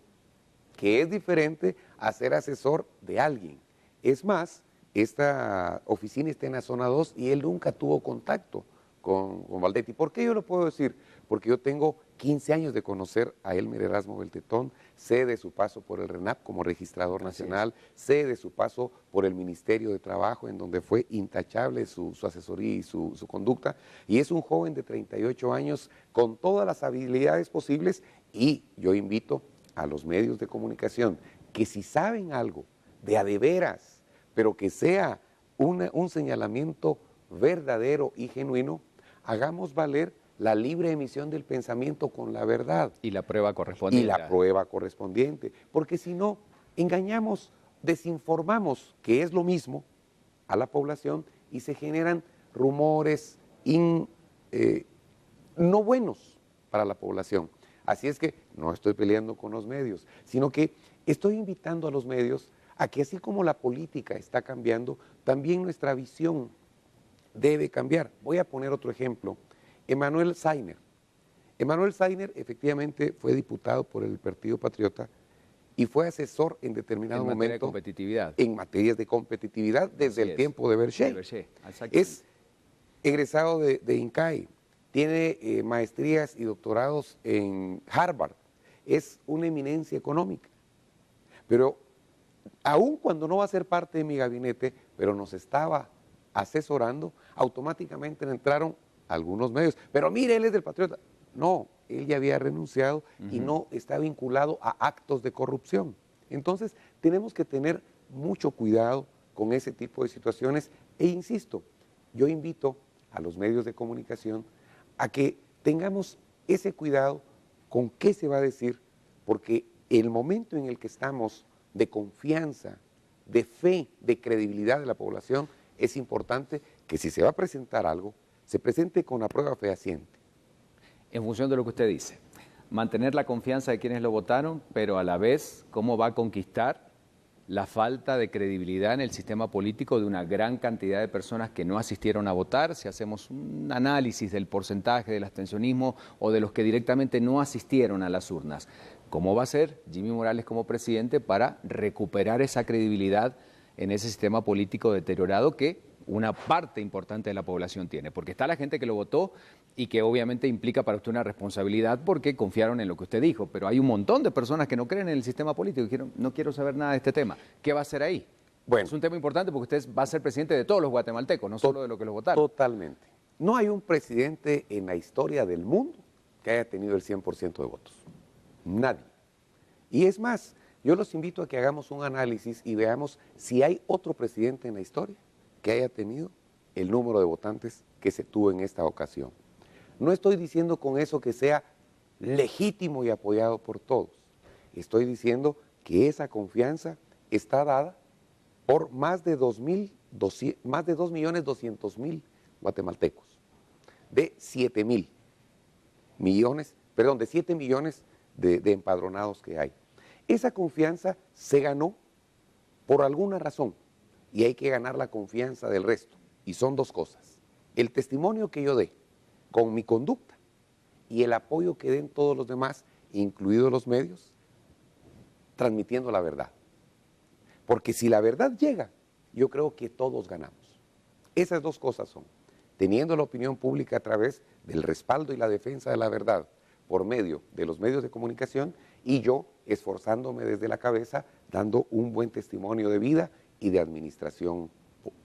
que es diferente a ser asesor de alguien. Es más, esta oficina está en la zona 2 y él nunca tuvo contacto con Valdetti. ¿Por qué yo lo puedo decir? Porque yo tengo 15 años de conocer a Elmer Erasmo Beltetón, sé de su paso por el RENAP como registrador nacional, sé de su paso por el Ministerio de Trabajo, en donde fue intachable su asesoría y su conducta, y es un joven de 38 años con todas las habilidades posibles, y yo invito a los medios de comunicación que si saben algo de a de veras, pero que sea un señalamiento verdadero y genuino, hagamos valer la libre emisión del pensamiento con la verdad. Y la prueba correspondiente. Y la prueba correspondiente. Porque si no, engañamos, desinformamos, que es lo mismo, a la población y se generan rumores no buenos para la población. Así es que no estoy peleando con los medios, sino que estoy invitando a los medios a que así como la política está cambiando, también nuestra visión debe cambiar. Voy a poner otro ejemplo. Emanuel Sainer. Emanuel Sainer efectivamente fue diputado por el Partido Patriota y fue asesor en determinado momento. En materia de competitividad. En materias de competitividad desde el tiempo de Berger. Es egresado de INCAE, tiene maestrías y doctorados en Harvard, es una eminencia económica. Pero aun cuando no va a ser parte de mi gabinete, pero nos estaba asesorando, automáticamente le entraron algunos medios. Pero mire, él es del Patriota. No, él ya había renunciado y no está vinculado a actos de corrupción. Entonces, tenemos que tener mucho cuidado con ese tipo de situaciones e insisto, yo invito a los medios de comunicación a que tengamos ese cuidado con qué se va a decir, porque el momento en el que estamos de confianza, de fe, de credibilidad de la población, es importante que si se va a presentar algo, se presente con la prueba fehaciente. En función de lo que usted dice, mantener la confianza de quienes lo votaron, pero a la vez, ¿cómo va a conquistar la falta de credibilidad en el sistema político de una gran cantidad de personas que no asistieron a votar? Si hacemos un análisis del porcentaje del abstencionismo o de los que directamente no asistieron a las urnas, ¿cómo va a ser Jimmy Morales como presidente para recuperar esa credibilidad en ese sistema político deteriorado que una parte importante de la población tiene? Porque está la gente que lo votó y que obviamente implica para usted una responsabilidad porque confiaron en lo que usted dijo, pero hay un montón de personas que no creen en el sistema político y dijeron, no quiero saber nada de este tema. ¿Qué va a hacer ahí? Bueno, es un tema importante porque usted va a ser presidente de todos los guatemaltecos, no solo de los que lo votaron. Totalmente. No hay un presidente en la historia del mundo que haya tenido el 100% de votos. Nadie. Y es más, yo los invito a que hagamos un análisis y veamos si hay otro presidente en la historia que haya tenido el número de votantes que se tuvo en esta ocasión. No estoy diciendo con eso que sea legítimo y apoyado por todos. Estoy diciendo que esa confianza está dada por más de 2.200.000 guatemaltecos, de 7 millones de empadronados que hay. Esa confianza se ganó por alguna razón y hay que ganar la confianza del resto. Y son dos cosas: el testimonio que yo dé con mi conducta y el apoyo que den todos los demás, incluidos los medios, transmitiendo la verdad. Porque si la verdad llega, yo creo que todos ganamos. Esas dos cosas son, teniendo la opinión pública a través del respaldo y la defensa de la verdad por medio de los medios de comunicación y yo esforzándome desde la cabeza, dando un buen testimonio de vida y de administración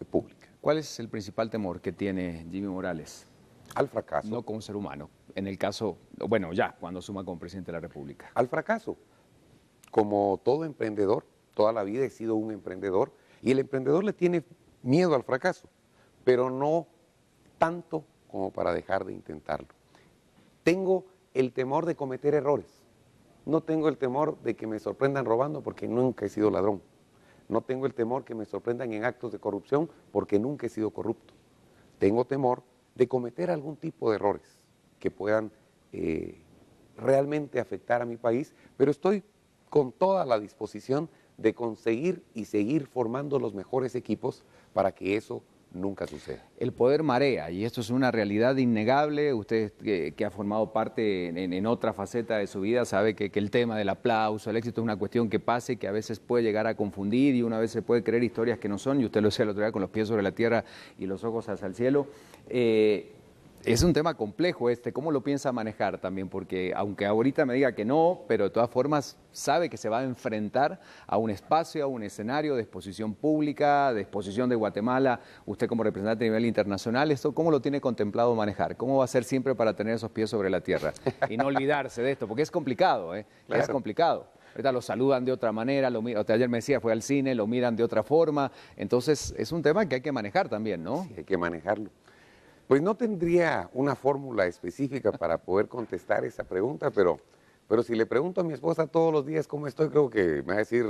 pública. ¿Cuál es el principal temor que tiene Jimmy Morales? Al fracaso. No como ser humano, en el caso, bueno, ya, cuando asuma como presidente de la República. Al fracaso. Como todo emprendedor, toda la vida he sido un emprendedor y el emprendedor le tiene miedo al fracaso, pero no tanto como para dejar de intentarlo. Tengo el temor de cometer errores. No tengo el temor de que me sorprendan robando porque nunca he sido ladrón. No tengo el temor que me sorprendan en actos de corrupción porque nunca he sido corrupto. Tengo temor de cometer algún tipo de errores que puedan realmente afectar a mi país, pero estoy con toda la disposición de conseguir y seguir formando los mejores equipos para que eso nunca suceda. El poder marea, y esto es una realidad innegable. Usted que ha formado parte en otra faceta de su vida sabe que el tema del aplauso, el éxito es una cuestión que pasa y que a veces puede llegar a confundir y una vez se puede creer historias que no son, y usted lo decía el otro día con los pies sobre la tierra y los ojos hacia el cielo. Es un tema complejo ¿cómo lo piensa manejar también? Porque aunque ahorita me diga que no, pero de todas formas sabe que se va a enfrentar a un espacio, a un escenario de exposición pública, de exposición de Guatemala, usted como representante a nivel internacional, ¿esto cómo lo tiene contemplado manejar? ¿Cómo va a ser siempre para tener esos pies sobre la tierra? Y no olvidarse de esto, porque es complicado, Claro. Es complicado. Ahorita lo saludan de otra manera, ayer me decía, fue al cine, lo miran de otra forma, entonces es un tema que hay que manejar también, ¿no? Sí, hay que manejarlo. Pues no tendría una fórmula específica para poder contestar esa pregunta, pero si le pregunto a mi esposa todos los días cómo estoy, creo que me va a decir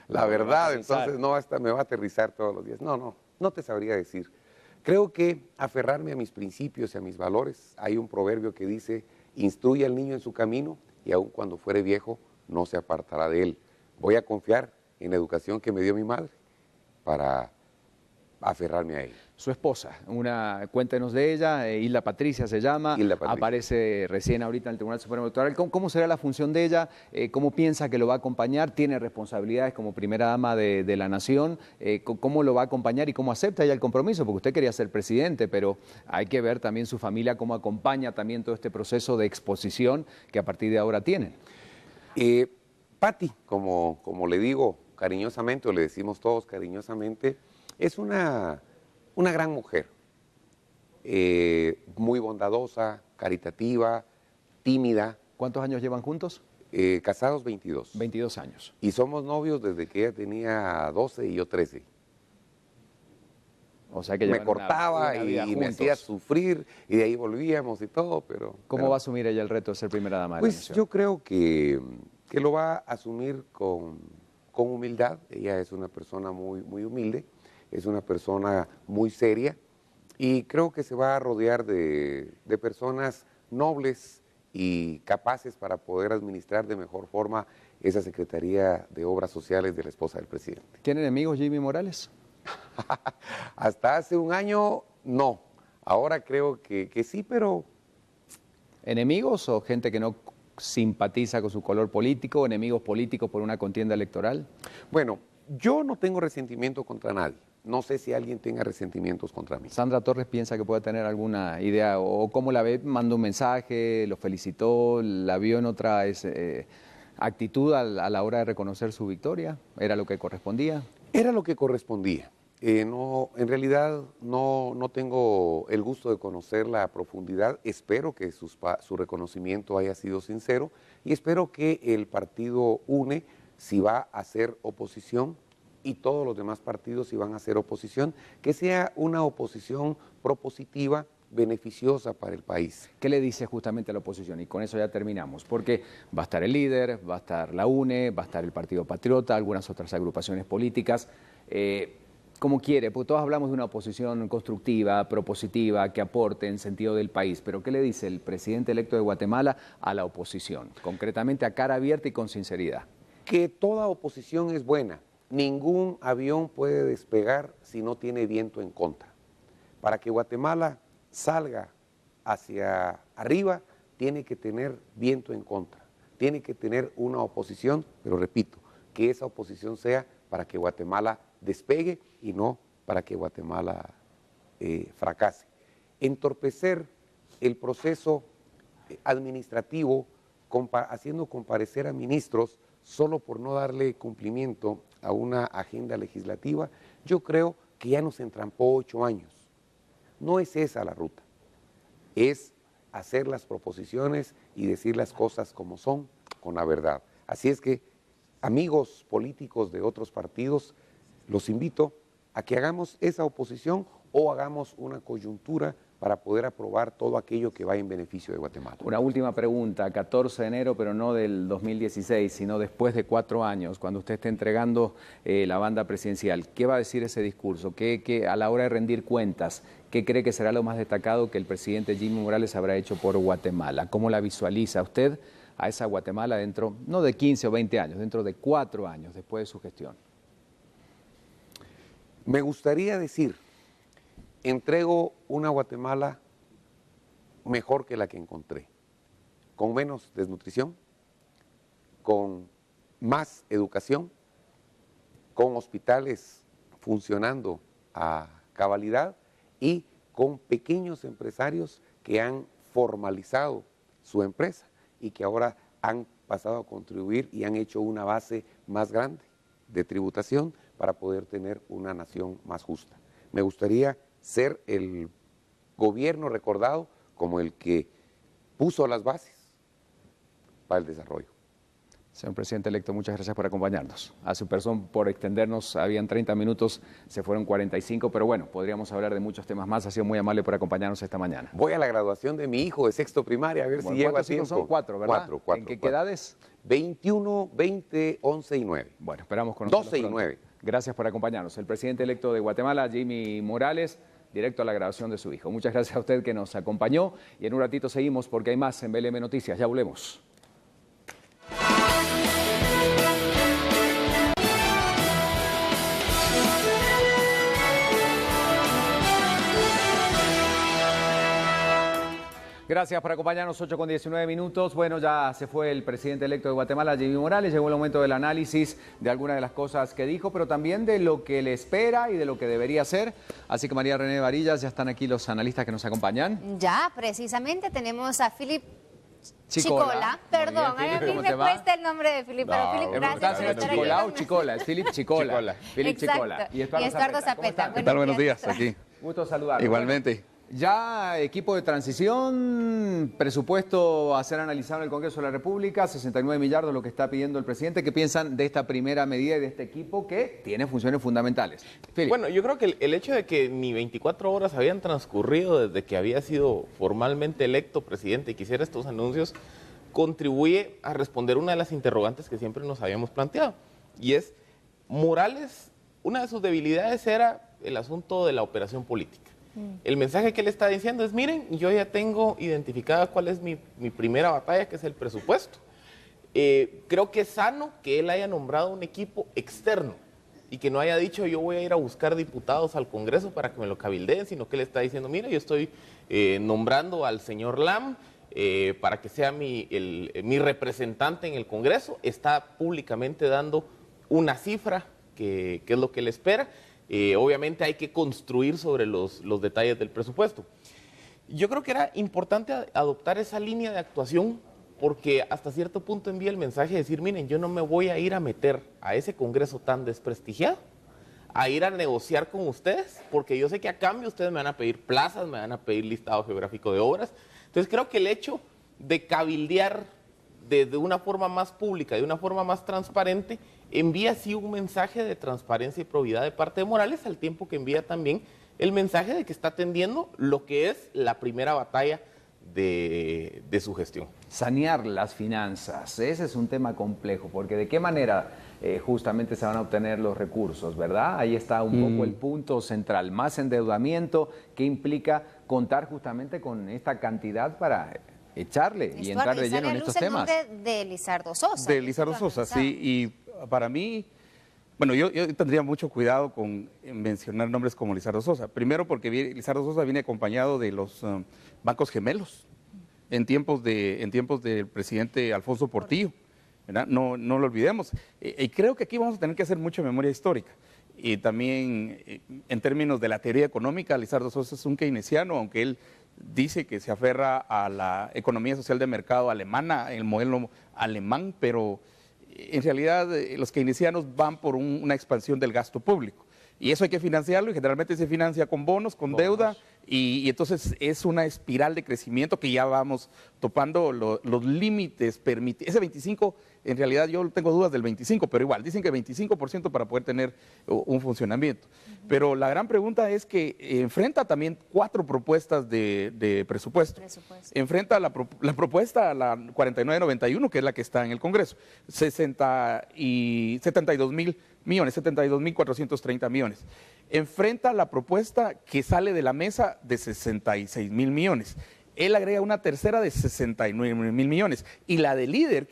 la verdad, entonces no hasta me va a aterrizar todos los días. No te sabría decir. Creo que aferrarme a mis principios y a mis valores, hay un proverbio que dice, instruye al niño en su camino y aun cuando fuere viejo no se apartará de él. Voy a confiar en la educación que me dio mi madre para aferrarme a ella. Su esposa, cuéntenos de ella, Hilda Patricia se llama, Hilda Patricia. Aparece recién ahorita en el Tribunal Supremo Electoral. ¿Cómo será la función de ella? ¿Cómo piensa que lo va a acompañar? ¿Tiene responsabilidades como primera dama de la nación? ¿Cómo lo va a acompañar y cómo acepta ella el compromiso? Porque usted quería ser presidente, pero hay que ver también su familia cómo acompaña también todo este proceso de exposición que a partir de ahora tienen. Pati, como le digo cariñosamente, o le decimos todos cariñosamente, es una gran mujer, muy bondadosa, caritativa, tímida. ¿Cuántos años llevan juntos? Casados 22. 22 años. Y somos novios desde que ella tenía 12 y yo 13. O sea que me cortaba una vida y me hacía sufrir y de ahí volvíamos y todo, pero... ¿Cómo va a asumir ella el reto de ser primera dama de la nación? Pues yo creo que lo va a asumir con humildad. Ella es una persona muy, muy humilde. Es una persona muy seria y creo que se va a rodear de personas nobles y capaces para poder administrar de mejor forma esa Secretaría de Obras Sociales de la esposa del presidente. ¿Tiene enemigos Jimmy Morales? Hasta hace un año no, ahora creo que sí, pero... ¿Enemigos o gente que no simpatiza con su color político, enemigos políticos por una contienda electoral? Bueno, yo no tengo resentimiento contra nadie. No sé si alguien tenga resentimientos contra mí. ¿Sandra Torres piensa que puede tener alguna idea o cómo la ve? ¿Mandó un mensaje, lo felicitó, la vio en otra actitud a la hora de reconocer su victoria? ¿Era lo que correspondía? Era lo que correspondía. No, en realidad no tengo el gusto de conocerla a profundidad. Espero que su reconocimiento haya sido sincero y espero que el partido UNE, si va a hacer oposición, y todos los demás partidos si van a hacer oposición, que sea una oposición propositiva, beneficiosa para el país. ¿Qué le dice justamente a la oposición? Y con eso ya terminamos, porque va a estar el líder, va a estar la UNE, va a estar el Partido Patriota, algunas otras agrupaciones políticas. Como quiere, porque todos hablamos de una oposición constructiva, propositiva, que aporte en sentido del país, pero ¿qué le dice el presidente electo de Guatemala a la oposición? Concretamente a cara abierta y con sinceridad. Que toda oposición es buena. Ningún avión puede despegar si no tiene viento en contra. Para que Guatemala salga hacia arriba, tiene que tener viento en contra. Tiene que tener una oposición, pero repito, que esa oposición sea para que Guatemala despegue y no para que Guatemala fracase. Entorpecer el proceso administrativo haciendo comparecer a ministros solo por no darle cumplimiento a una agenda legislativa, yo creo que ya nos entrampó 8 años. No es esa la ruta, es hacer las proposiciones y decir las cosas como son, con la verdad. Así es que, amigos políticos de otros partidos, los invito a que hagamos esa oposición o hagamos una coyuntura para poder aprobar todo aquello que vaya en beneficio de Guatemala. Una última pregunta, 14 de enero, pero no del 2016, sino después de 4 años, cuando usted esté entregando la banda presidencial, ¿qué va a decir ese discurso? ¿Qué a la hora de rendir cuentas, qué cree que será lo más destacado que el presidente Jimmy Morales habrá hecho por Guatemala? ¿Cómo la visualiza usted a esa Guatemala dentro, no de 15 o 20 años, dentro de 4 años después de su gestión? Me gustaría decir, entrego una Guatemala mejor que la que encontré, con menos desnutrición, con más educación, con hospitales funcionando a cabalidad y con pequeños empresarios que han formalizado su empresa y que ahora han pasado a contribuir y han hecho una base más grande de tributación para poder tener una nación más justa. Me gustaría ser el gobierno recordado como el que puso las bases para el desarrollo. Señor presidente electo, muchas gracias por acompañarnos. A su persona por extendernos, habían 30 minutos, se fueron 45, pero bueno, podríamos hablar de muchos temas más. Ha sido muy amable por acompañarnos esta mañana. Voy a la graduación de mi hijo de sexto primaria, a ver si llego a tiempo. Son 4, ¿verdad? Cuatro. ¿En qué edades? 21, 20, 11 y 9. Bueno, esperamos con 12 y 9. Gracias por acompañarnos. El presidente electo de Guatemala, Jimmy Morales, directo a la graduación de su hijo. Muchas gracias a usted que nos acompañó y en un ratito seguimos porque hay más en BLM Noticias. Ya volvemos. Gracias por acompañarnos, 8:19. Bueno, ya se fue el presidente electo de Guatemala, Jimmy Morales. Llegó el momento del análisis de algunas de las cosas que dijo, pero también de lo que le espera y de lo que debería hacer. Así que María René Varillas, ya están aquí los analistas que nos acompañan. Ya, precisamente tenemos a Philip Chicola. Perdón, Muy bien, a Philip, mí ¿cómo me te va? cuesta el nombre de Philip, pero Philip, gracias por estar aquí. ¿Chicola o Chicola? Es Philip Chicola. Philip Exacto. Chicola. Y Estuardo Zapeta. ¿Qué tal? Buenos días, aquí. Gusto saludarlo. Igualmente. Ya equipo de transición, presupuesto a ser analizado en el Congreso de la República, 69 millardos lo que está pidiendo el presidente. ¿Qué piensan de esta primera medida y de este equipo que tiene funciones fundamentales? Philip. Bueno, yo creo que el hecho de que ni 24 horas habían transcurrido desde que había sido formalmente electo presidente y que hiciera estos anuncios contribuye a responder una de las interrogantes que siempre nos habíamos planteado. Y es, Morales, una de sus debilidades era el asunto de la operación política. El mensaje que él está diciendo es, miren, yo ya tengo identificada cuál es mi primera batalla, que es el presupuesto. Creo que es sano que él haya nombrado un equipo externo y que no haya dicho yo voy a ir a buscar diputados al Congreso para que me lo cabildeen, sino que él está diciendo, mira, yo estoy nombrando al señor Lam para que sea mi representante en el Congreso. Está públicamente dando una cifra que es lo que él espera. Obviamente hay que construir sobre los detalles del presupuesto. Yo creo que era importante adoptar esa línea de actuación porque hasta cierto punto envía el mensaje de decir, miren, yo no me voy a ir a meter a ese Congreso tan desprestigiado, a ir a negociar con ustedes, porque yo sé que a cambio ustedes me van a pedir plazas, me van a pedir listado geográfico de obras. Entonces creo que el hecho de cabildear de una forma más pública, de una forma más transparente, envía sí un mensaje de transparencia y probidad de parte de Morales, al tiempo que envía también el mensaje de que está atendiendo lo que es la primera batalla de su gestión. Sanear las finanzas, ese es un tema complejo, porque de qué manera justamente se van a obtener los recursos, ¿verdad? Ahí está un poco el punto central, más endeudamiento, que implica contar justamente con esta cantidad para echarle y entrar de lleno en estos temas. El nombre de Lizardo Sosa. De Lizardo Sosa, sí. Y para mí, bueno, yo tendría mucho cuidado con mencionar nombres como Lizardo Sosa. Primero porque Lizardo Sosa viene acompañado de los bancos gemelos en tiempos del presidente Alfonso Portillo, ¿verdad? No lo olvidemos. Y creo que aquí vamos a tener que hacer mucha memoria histórica. Y también en términos de la teoría económica, Lizardo Sosa es un keynesiano, aunque él dice que se aferra a la economía social de mercado alemana, el modelo alemán, pero en realidad los keynesianos van por una expansión del gasto público. Y eso hay que financiarlo y generalmente se financia con bonos, con deuda y entonces es una espiral de crecimiento que ya vamos topando los límites permitidos. Ese 25, en realidad yo tengo dudas del 25, pero igual, dicen que 25% para poder tener un funcionamiento. Pero la gran pregunta es que enfrenta también 4 propuestas de presupuesto. Enfrenta la propuesta, la 4991, que es la que está en el Congreso, 72 mil millones, 72.430 millones. Enfrenta la propuesta que sale de la mesa de 66 mil millones. Él agrega una tercera de 69 mil millones. Y la de líder,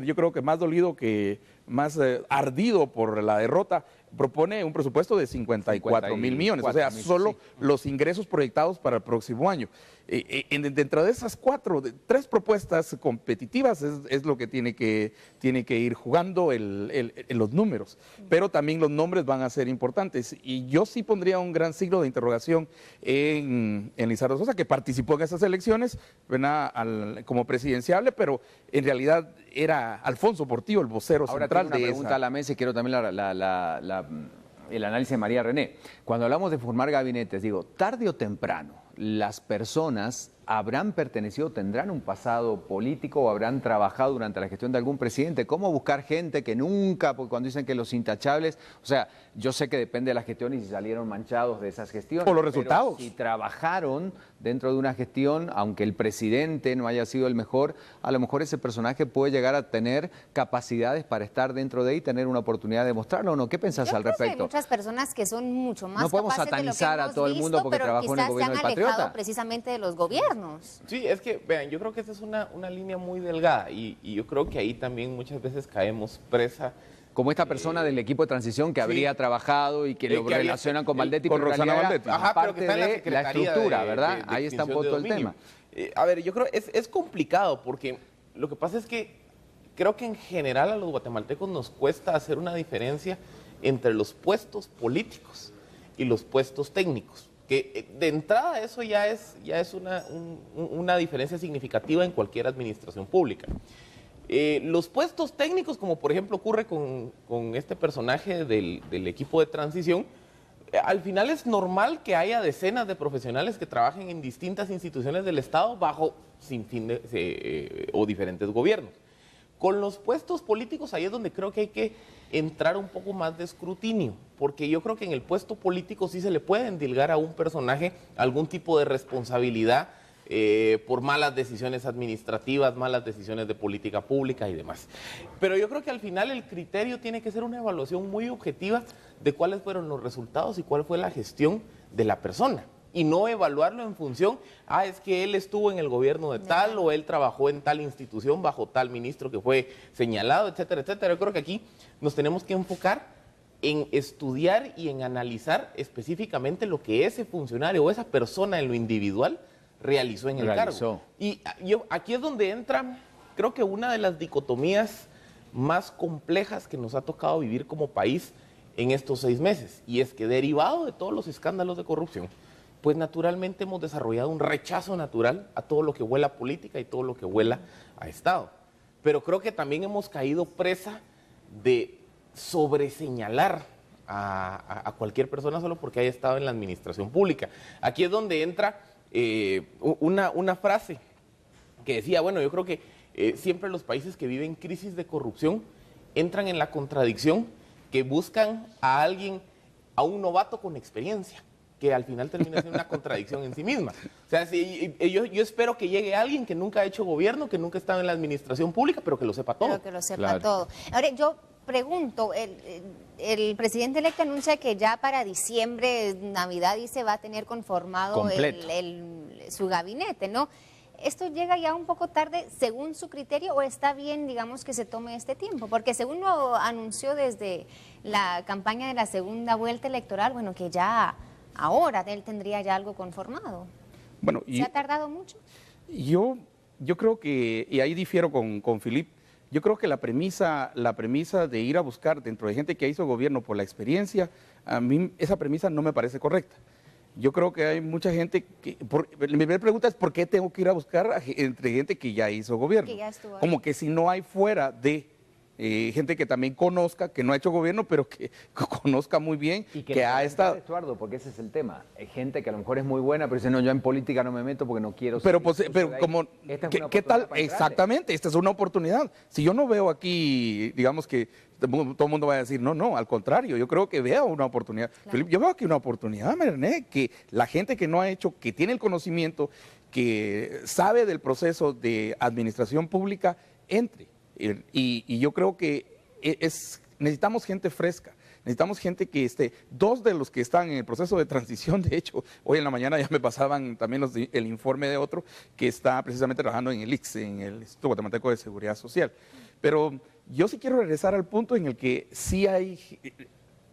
yo creo que más dolido que más ardido por la derrota, propone un presupuesto de 54 mil millones. O sea, solo los ingresos proyectados para el próximo año. Dentro de esas 3 propuestas competitivas es lo que tiene que ir jugando los números, pero también los nombres van a ser importantes y yo sí pondría un gran signo de interrogación en Lizardo Sosa, que participó en esas elecciones, ¿verdad? Como presidenciable, pero en realidad era Alfonso Portillo el vocero central de esa. Ahora tengo una pregunta a la mesa y quiero también el análisis de María René. Cuando hablamos de formar gabinetes, digo, tarde o temprano, las personas habrán pertenecido, tendrán un pasado político o habrán trabajado durante la gestión de algún presidente. ¿Cómo buscar gente que nunca, porque cuando dicen que los intachables, o sea, yo sé que depende de la gestión y si salieron manchados de esas gestiones. Por los resultados. Pero si trabajaron dentro de una gestión, aunque el presidente no haya sido el mejor, a lo mejor ese personaje puede llegar a tener capacidades para estar dentro de ahí y tener una oportunidad de mostrarlo, ¿o no? ¿Qué pensás Yo al creo que hay respecto? muchas personas que son mucho más No podemos capaces de lo que satanizar a hemos todo el mundo visto, porque pero trabajó en el quizás gobierno se del han alejado Patriota. precisamente de los gobiernos. Sí, es que, vean, yo creo que esta es una línea muy delgada y yo creo que ahí también muchas veces caemos presa. Como esta persona del equipo de transición que habría trabajado y que lo que había- relacionan con Valdetti, con pero en Rosana realidad Valdetti. era Ajá, pero que parte está en la de la Secretaría estructura, de- ¿verdad? de Ahí está un extinción poco de todo el dominio. tema. A ver, yo creo es complicado porque lo que pasa es que creo que en general a los guatemaltecos nos cuesta hacer una diferencia entre los puestos políticos y los puestos técnicos. Que de entrada eso ya es una diferencia significativa en cualquier administración pública. Los puestos técnicos, como por ejemplo ocurre con este personaje del equipo de transición, al final es normal que haya decenas de profesionales que trabajen en distintas instituciones del Estado bajo o diferentes gobiernos. Con los puestos políticos ahí es donde creo que hay que entrar un poco más de escrutinio, porque yo creo que en el puesto político sí se le puede endilgar a un personaje algún tipo de responsabilidad por malas decisiones administrativas, malas decisiones de política pública y demás. Pero yo creo que al final el criterio tiene que ser una evaluación muy objetiva de cuáles fueron los resultados y cuál fue la gestión de la persona. Y no evaluarlo en función, es que él estuvo en el gobierno de tal o él trabajó en tal institución bajo tal ministro que fue señalado, etcétera, etcétera. Yo creo que aquí nos tenemos que enfocar en estudiar y en analizar específicamente lo que ese funcionario o esa persona en lo individual realizó en el cargo. Y aquí es donde entra, creo que una de las dicotomías más complejas que nos ha tocado vivir como país en estos 6 meses. Y es que derivado de todos los escándalos de corrupción, pues naturalmente hemos desarrollado un rechazo natural a todo lo que huela a política y todo lo que huela a Estado. Pero creo que también hemos caído presa de sobreseñalar a cualquier persona solo porque haya estado en la administración pública. Aquí es donde entra una frase que decía, bueno, yo creo que siempre los países que viven crisis de corrupción entran en la contradicción que buscan a alguien, a un novato con experiencia, que al final termina siendo una contradicción en sí misma. O sea, yo espero que llegue alguien que nunca ha hecho gobierno, que nunca ha estado en la administración pública, pero que lo sepa todo. Pero que lo sepa todo. Ahora, yo pregunto, el presidente electo anuncia que ya para diciembre, Navidad, dice, va a tener conformado su gabinete, ¿no? ¿Esto llega ya un poco tarde según su criterio o está bien, digamos, que se tome este tiempo? Porque según lo anunció desde la campaña de la segunda vuelta electoral, bueno, que ya ahora él tendría ya algo conformado. Bueno, ¿Se ha tardado mucho? Yo creo que, y ahí difiero con Philippe, yo creo que la premisa de ir a buscar dentro de gente que hizo gobierno por la experiencia, a mí esa premisa no me parece correcta. Yo creo que hay mucha gente que, mi primera pregunta es ¿por qué tengo que ir a buscar entre gente que ya hizo gobierno? Que ya estuvo ahí. Como que si no hay fuera de gente que también conozca, que no ha hecho gobierno, pero que conozca muy bien, Y que ha estado... Eduardo, porque ese es el tema. Hay gente que a lo mejor es muy buena, pero dice, no, yo en política no me meto porque no quiero... Pero, ser pero de ahí. como, Esta es ¿qué, una qué oportunidad tal? para entrarle. Exactamente, esta es una oportunidad. Si yo no veo aquí, digamos que todo el mundo va a decir, no, al contrario, yo creo que veo una oportunidad. Claro. Felipe, yo veo aquí una oportunidad, René, que la gente que no ha hecho, que tiene el conocimiento, que sabe del proceso de administración pública, entre. Y yo creo que necesitamos gente fresca. Necesitamos gente que esté. 2 de los que están en el proceso de transición, de hecho, hoy en la mañana ya me pasaban también el informe de otro que está precisamente trabajando en el ICS, en el Instituto Guatemalteco de Seguridad Social. Pero yo sí quiero regresar al punto en el que sí hay...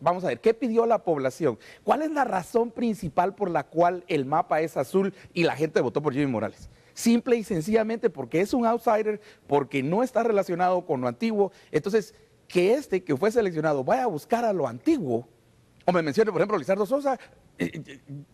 Vamos a ver, ¿qué pidió la población? ¿Cuál es la razón principal por la cual el mapa es azul y la gente votó por Jimmy Morales? Simple y sencillamente porque es un outsider, porque no está relacionado con lo antiguo. Entonces, que que fue seleccionado vaya a buscar a lo antiguo, o me mencione, por ejemplo, Lizardo Sosa,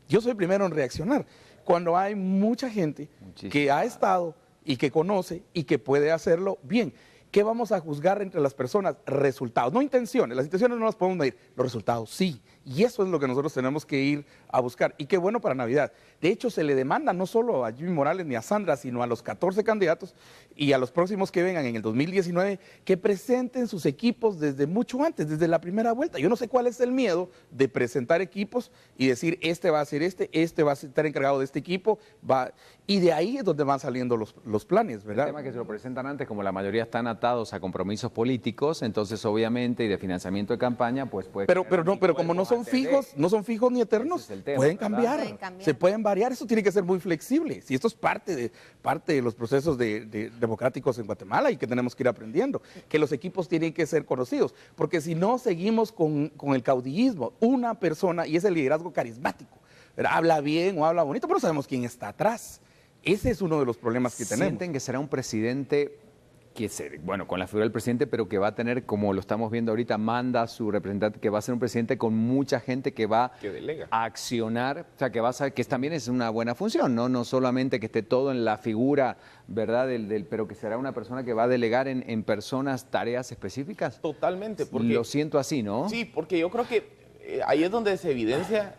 yo soy el primero en reaccionar. Cuando hay mucha gente que ha estado y que conoce y que puede hacerlo bien. ¿Qué vamos a juzgar entre las personas? Resultados, no intenciones. Las intenciones no las podemos medir, los resultados sí. Y eso es lo que nosotros tenemos que ir a buscar. Y qué bueno para Navidad. De hecho, se le demanda no solo a Jimmy Morales ni a Sandra, sino a los 14 candidatos y a los próximos que vengan en el 2019, que presenten sus equipos desde mucho antes, desde la primera vuelta. Yo no sé cuál es el miedo de presentar equipos y decir, este va a ser este va a estar encargado de este equipo, y de ahí es donde van saliendo los planes, ¿verdad? El tema es que se lo presentan antes, como la mayoría están atados a compromisos políticos, entonces obviamente y de financiamiento de campaña, pues puede... Pero como no son fijos ni eternos, Ese es el tema, pueden ¿verdad? cambiar, Pueden cambiar. se pueden variar, eso tiene que ser muy flexible. Si esto es parte de los procesos democráticos en Guatemala y que tenemos que ir aprendiendo, que los equipos tienen que ser conocidos, porque si no seguimos con el caudillismo, una persona, y es el liderazgo carismático, ¿verdad? Habla bien o habla bonito, pero no sabemos quién está atrás. Ese es uno de los problemas que tenemos. ¿Sienten que será un presidente bueno, con la figura del presidente, pero que va a tener, como lo estamos viendo ahorita, manda a su representante, que va a ser un presidente con mucha gente que va Que delega. a accionar, o sea, que va a saber que también es una buena función, no solamente que esté todo en la figura, ¿verdad? Pero que será una persona que va a delegar en personas tareas específicas? Totalmente. Porque, Lo siento así, ¿no? Sí, porque yo creo que ahí es donde se evidencia,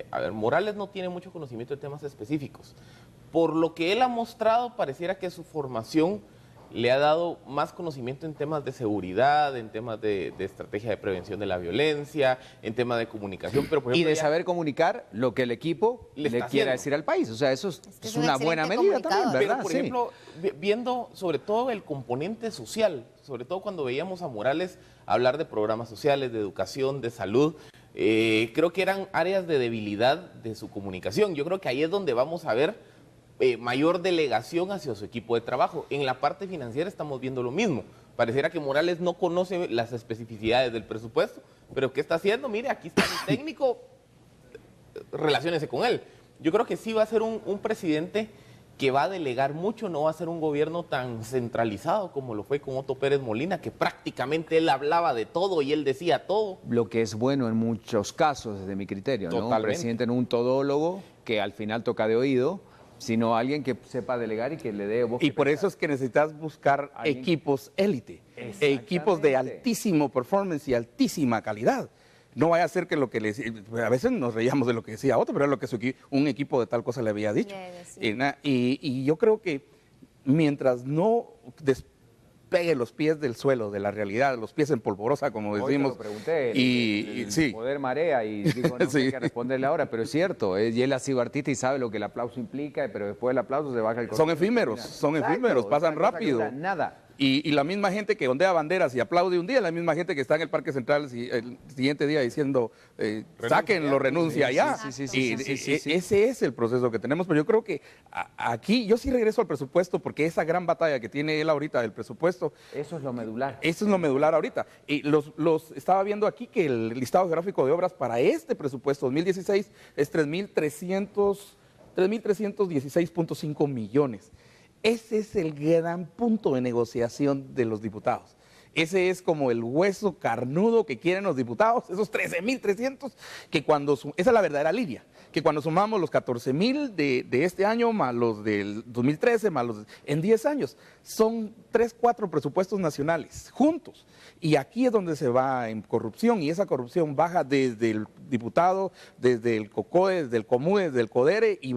a ver, Morales no tiene mucho conocimiento de temas específicos. Por lo que él ha mostrado, pareciera que su formación le ha dado más conocimiento en temas de seguridad, en temas de estrategia de prevención de la violencia, en temas de comunicación. Pero por Y ejemplo, de ya saber comunicar lo que el equipo Le le está quiera haciendo. decir al país. O sea, eso es que es una un buena excelente medida también, comunicador. ¿verdad? Pero, por Sí. ejemplo, viendo sobre todo el componente social, sobre todo cuando veíamos a Morales hablar de programas sociales, de educación, de salud, creo que eran áreas de debilidad de su comunicación. Yo creo que ahí es donde vamos a ver mayor delegación hacia su equipo de trabajo. En la parte financiera estamos viendo lo mismo. Pareciera que Morales no conoce las especificidades del presupuesto, pero ¿qué está haciendo? Mire, aquí está mi técnico, relaciónese con él. Yo creo que sí va a ser un presidente que va a delegar mucho, no va a ser un gobierno tan centralizado como lo fue con Otto Pérez Molina, que prácticamente él hablaba de todo y él decía todo. Lo que es bueno en muchos casos, desde mi criterio, ¿no? Un Totalmente. presidente no un todólogo que al final toca de oído, sino alguien que sepa delegar y que le dé voz. Y por eso es que necesitas buscar Alguien- equipos élite, Exactamente. equipos de altísimo performance y altísima calidad. No vaya a ser que lo que le a veces nos reíamos de lo que decía otro, pero es lo que un equipo de tal cosa le había dicho. Le decía. Y yo creo que mientras no despegue los pies del suelo, de la realidad, los pies en polvorosa, como Hoy te decimos. lo pregunté, y sí. poder marea y digo, no sé Sí. qué responderle ahora, pero es cierto, y él ha sido artista y sabe lo que el aplauso implica, pero después del aplauso se baja el Son corazón. efímeros, Exacto, pasan esa cosa que rápido. dura nada. Y la misma gente que ondea banderas y aplaude un día, es la misma gente que está en el Parque Central el siguiente día diciendo, sáquenlo, renuncia ya. sí, Y sí. ese es el proceso que tenemos. Pero yo creo que aquí, yo sí regreso al presupuesto, porque esa gran batalla que tiene él ahorita del presupuesto, Eso es lo medular. eso es lo medular ahorita. Y estaba viendo aquí que el listado geográfico de obras para este presupuesto 2016 es 3.316.5 millones. Ese es el gran punto de negociación de los diputados. Ese es como el hueso carnudo que quieren los diputados, esos 13.300, que esa es la verdadera línea, que cuando sumamos los 14.000 de este año, más los del 2013, más los en 10 años, son 3, 4 presupuestos nacionales juntos. Y aquí es donde se va en corrupción, y esa corrupción baja desde el diputado, desde el COCODE, desde el COMUDE, desde el CODERE, y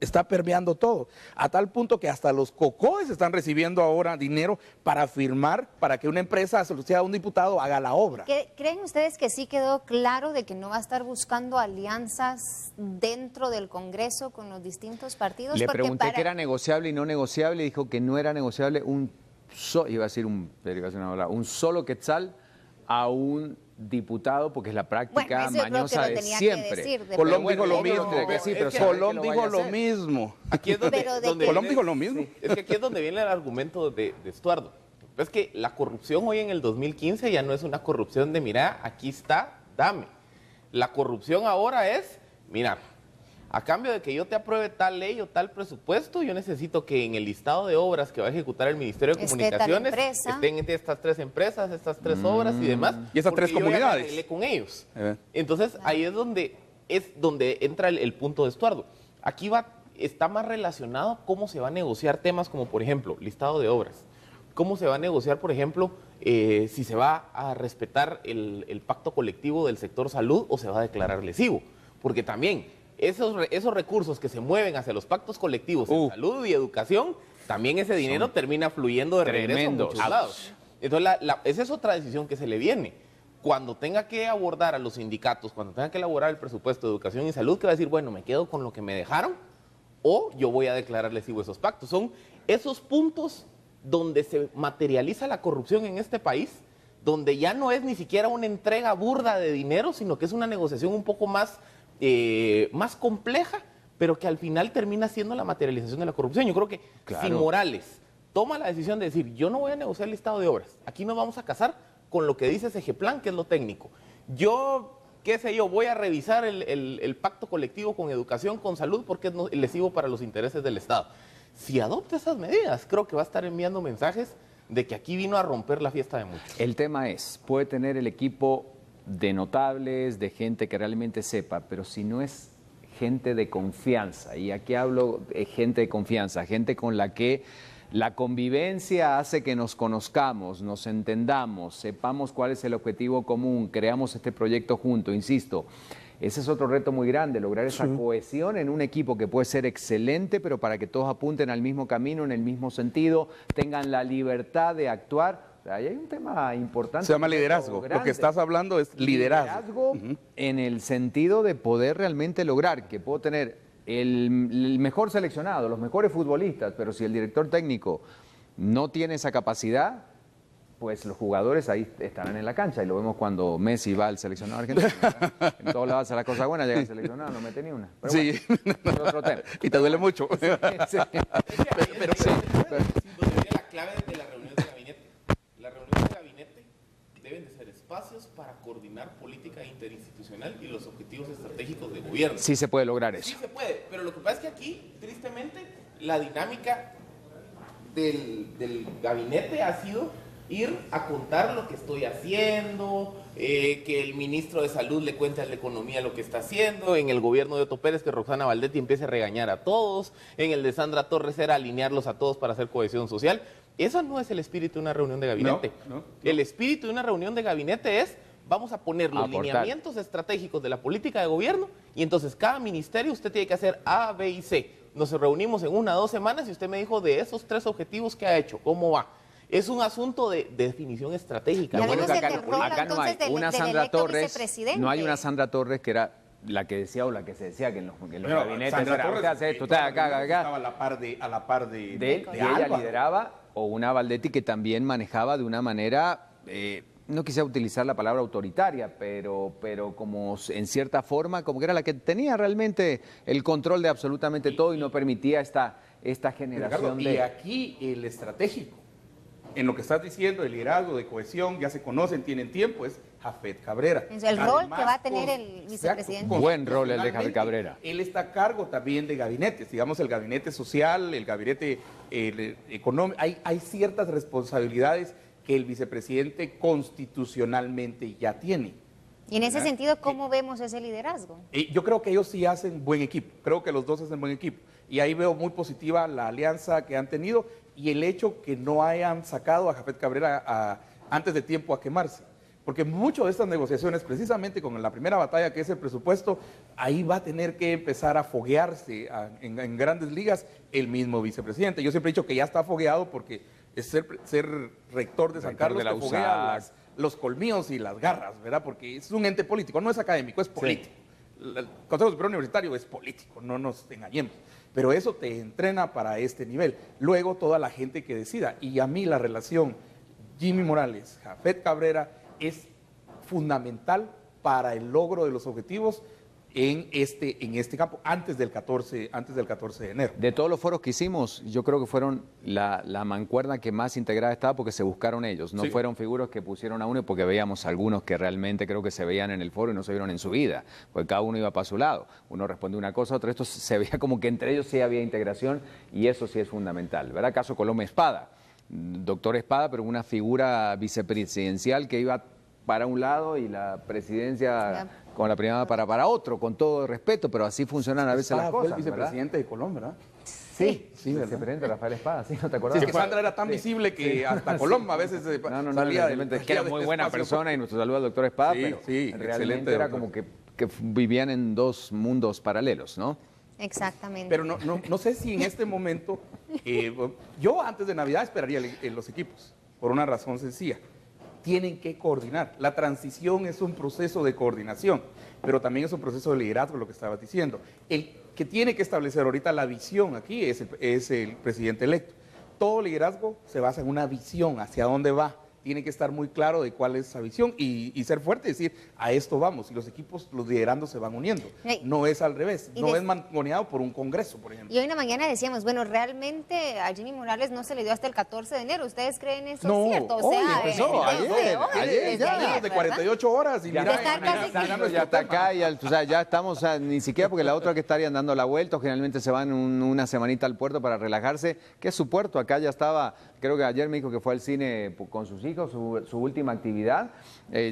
está permeando todo, a tal punto que hasta los COCODES están recibiendo ahora dinero para firmar, para que una empresa asociada a un diputado haga la obra. ¿Creen ustedes que sí quedó claro de que no va a estar buscando alianzas dentro del Congreso con los distintos partidos? Le Porque pregunté qué era negociable y no negociable, y dijo que no era negociable un solo quetzal a un diputado, porque es la práctica Bueno, eso yo creo mañosa que lo de tenía que siempre. decir, de Colón Pero dijo lo bueno, mismo. que sí, pero es que- sabe Colón que lo dijo vaya a lo hacer. mismo. Aquí es donde, Pero de donde que- Colón viene- dijo lo mismo. Es que aquí es donde viene el argumento de Estuardo. Es que la corrupción hoy en el 2015 ya no es una corrupción de, mira, aquí está, dame. La corrupción ahora es, mira, a cambio de que yo te apruebe tal ley o tal presupuesto, yo necesito que en el listado de obras que va a ejecutar el Ministerio de Esté tal Comunicaciones empresa. estén estas 3 empresas, estas 3 obras y demás. Y esas porque 3 yo ya me comunidades. arreglé con ellos. Eh. Entonces, ahí es donde entra el punto de Estuardo. Aquí está más relacionado cómo se va a negociar temas como, por ejemplo, listado de obras. Cómo se va a negociar, por ejemplo, si se va a respetar el pacto colectivo del sector salud o se va a declarar lesivo. Porque también esos recursos que se mueven hacia los pactos colectivos en salud y educación, también ese dinero termina fluyendo de regreso a muchos lados. Entonces, esa es otra decisión que se le viene. Cuando tenga que abordar a los sindicatos, cuando tenga que elaborar el presupuesto de educación y salud, que va a decir, bueno, me quedo con lo que me dejaron o yo voy a declarar lesivo esos pactos. Son esos puntos donde se materializa la corrupción en este país, donde ya no es ni siquiera una entrega burda de dinero, sino que es una negociación un poco más compleja, pero que al final termina siendo la materialización de la corrupción. Yo creo que si Morales toma la decisión de decir, yo no voy a negociar el listado de obras, aquí nos vamos a casar con lo que dice ese Segeplan, que es lo técnico. Yo, qué sé yo, voy a revisar el pacto colectivo con educación, con salud, porque es lesivo para los intereses del Estado. Si adopta esas medidas, creo que va a estar enviando mensajes de que aquí vino a romper la fiesta de muchos. El tema es, puede tener el equipo de notables, de gente que realmente sepa, pero si no es gente de confianza, y aquí hablo de gente de confianza, gente con la que la convivencia hace que nos conozcamos, nos entendamos, sepamos cuál es el objetivo común, creamos este proyecto juntos, insisto. Ese es otro reto muy grande, lograr esa cohesión en un equipo que puede ser excelente, pero para que todos apunten al mismo camino, en el mismo sentido, tengan la libertad de actuar. O sea, ahí hay un tema importante. Se llama liderazgo. Lo que estás hablando es liderazgo. En el sentido de poder realmente lograr que puedo tener el mejor seleccionado, los mejores futbolistas, pero si el director técnico no tiene esa capacidad, pues los jugadores ahí estarán en la cancha. Y lo vemos cuando Messi va al seleccionado argentino. En todos lados hace la cosa buena, llega al seleccionado, no mete ni una. Pero sí. Bueno, es otro tema. Y te duele mucho. La clave de la reunión de gabinete. La reunión de gabinete deben de ser espacios para coordinar política interinstitucional y los objetivos estratégicos de gobierno. Sí se puede lograr eso. Sí se puede, pero lo que pasa es que aquí, tristemente, la dinámica del gabinete ha sido ir a contar lo que estoy haciendo, que el ministro de Salud le cuente a la economía lo que está haciendo, en el gobierno de Otto Pérez que Roxana Valdetti empiece a regañar a todos, en el de Sandra Torres era alinearlos a todos para hacer cohesión social. Eso no es el espíritu de una reunión de gabinete. No. El espíritu de una reunión de gabinete es, vamos a poner los lineamientos estratégicos de la política de gobierno y entonces cada ministerio usted tiene que hacer A, B y C. Nos reunimos en 1 o 2 semanas y usted me dijo de esos 3 objetivos que ha hecho, ¿cómo va? Es un asunto de definición estratégica. Lo bueno es que acá no hay una Sandra Torres, no hay una Sandra Torres que era la que decía o la que se decía que en los gabinetes Sandra Torres hace esto, acá. Estaba a la par de él, y ella lideraba, o una Valdetti que también manejaba de una manera, no quisiera utilizar la palabra autoritaria, pero como en cierta forma, como que era la que tenía realmente el control de absolutamente todo y no permitía esta generación Ricardo, y aquí el estratégico, en lo que estás diciendo, el liderazgo de cohesión, ya se conocen, tienen tiempo, es Jafet Cabrera. Es el rol que va a tener el vicepresidente. Buen rol el de Jafet Cabrera. Él está a cargo también de gabinetes, digamos el gabinete social, el gabinete económico. Hay ciertas responsabilidades que el vicepresidente constitucionalmente ya tiene. Y en ese sentido, ¿cómo vemos ese liderazgo? Yo creo que ellos sí hacen buen equipo, creo que los dos hacen buen equipo. Y ahí veo muy positiva la alianza que han tenido y el hecho que no hayan sacado a Jafet Cabrera antes de tiempo a quemarse. Porque muchas de estas negociaciones, precisamente con la primera batalla que es el presupuesto, ahí va a tener que empezar a foguearse en grandes ligas el mismo vicepresidente. Yo siempre he dicho que ya está fogueado porque es ser rector de San Carlos de que foguea los colmillos y las garras, ¿verdad? Porque es un ente político, no es académico, es político. Sí. El Consejo Superior Universitario es político, no nos engañemos. Pero eso te entrena para este nivel. Luego toda la gente que decida. Y a mí la relación Jimmy Morales, Jafet Cabrera es fundamental para el logro de los objetivos en este campo antes del 14 de enero. De todos los foros que hicimos, yo creo que fueron la mancuerna que más integrada estaba porque se buscaron ellos, no fueron figuras que pusieron a uno porque veíamos algunos que realmente creo que se veían en el foro y no se vieron en su vida, porque cada uno iba para su lado, uno respondió una cosa, otro, esto se veía como que entre ellos sí había integración y eso sí es fundamental, ¿verdad? Caso Coloma Espada, doctor Espada, pero una figura vicepresidencial que iba para un lado y la presidencia con la primera para otro, con todo respeto, pero así funcionan a veces las cosas. Fue el vicepresidente de Colombia, ¿verdad? Sí, Sí, el ¿verdad? vicepresidente Rafael Espada, ¿sí? ¿No te Sí, acordás? es que Sandra era tan visible que hasta Colombo a veces salía realmente, que era muy buena persona y nuestro saludo al doctor Espada, Sí, pero sí, excelente realmente era doctor. como que vivían en dos mundos paralelos, ¿no? Exactamente. Pero no sé si en este momento, yo antes de Navidad esperaría los equipos, por una razón sencilla. Tienen que coordinar. La transición es un proceso de coordinación, pero también es un proceso de liderazgo, lo que estabas diciendo. El que tiene que establecer ahorita la visión aquí es el presidente electo. Todo liderazgo se basa en una visión, hacia dónde va. Tiene que estar muy claro de cuál es esa visión y ser fuerte y decir, a esto vamos. Y los equipos, los liderandos se van uniendo. No es al revés, no es mangoneado por un congreso, por ejemplo. Y hoy en la mañana decíamos, bueno, realmente a Jimmy Morales no se le dio hasta el 14 de enero. ¿Ustedes creen eso No, cierto? O hoy sea, empezó, ayer, ya, ayer, de 48 horas. Y Ya, mira, está casi Sandro ya está acá, y o sea, ya estamos, o sea, ni siquiera porque la otra que estarían dando la vuelta, o generalmente se van una semanita al puerto para relajarse, que es su puerto, acá ya estaba, creo que ayer me dijo que fue al cine con sus hijos, su última actividad,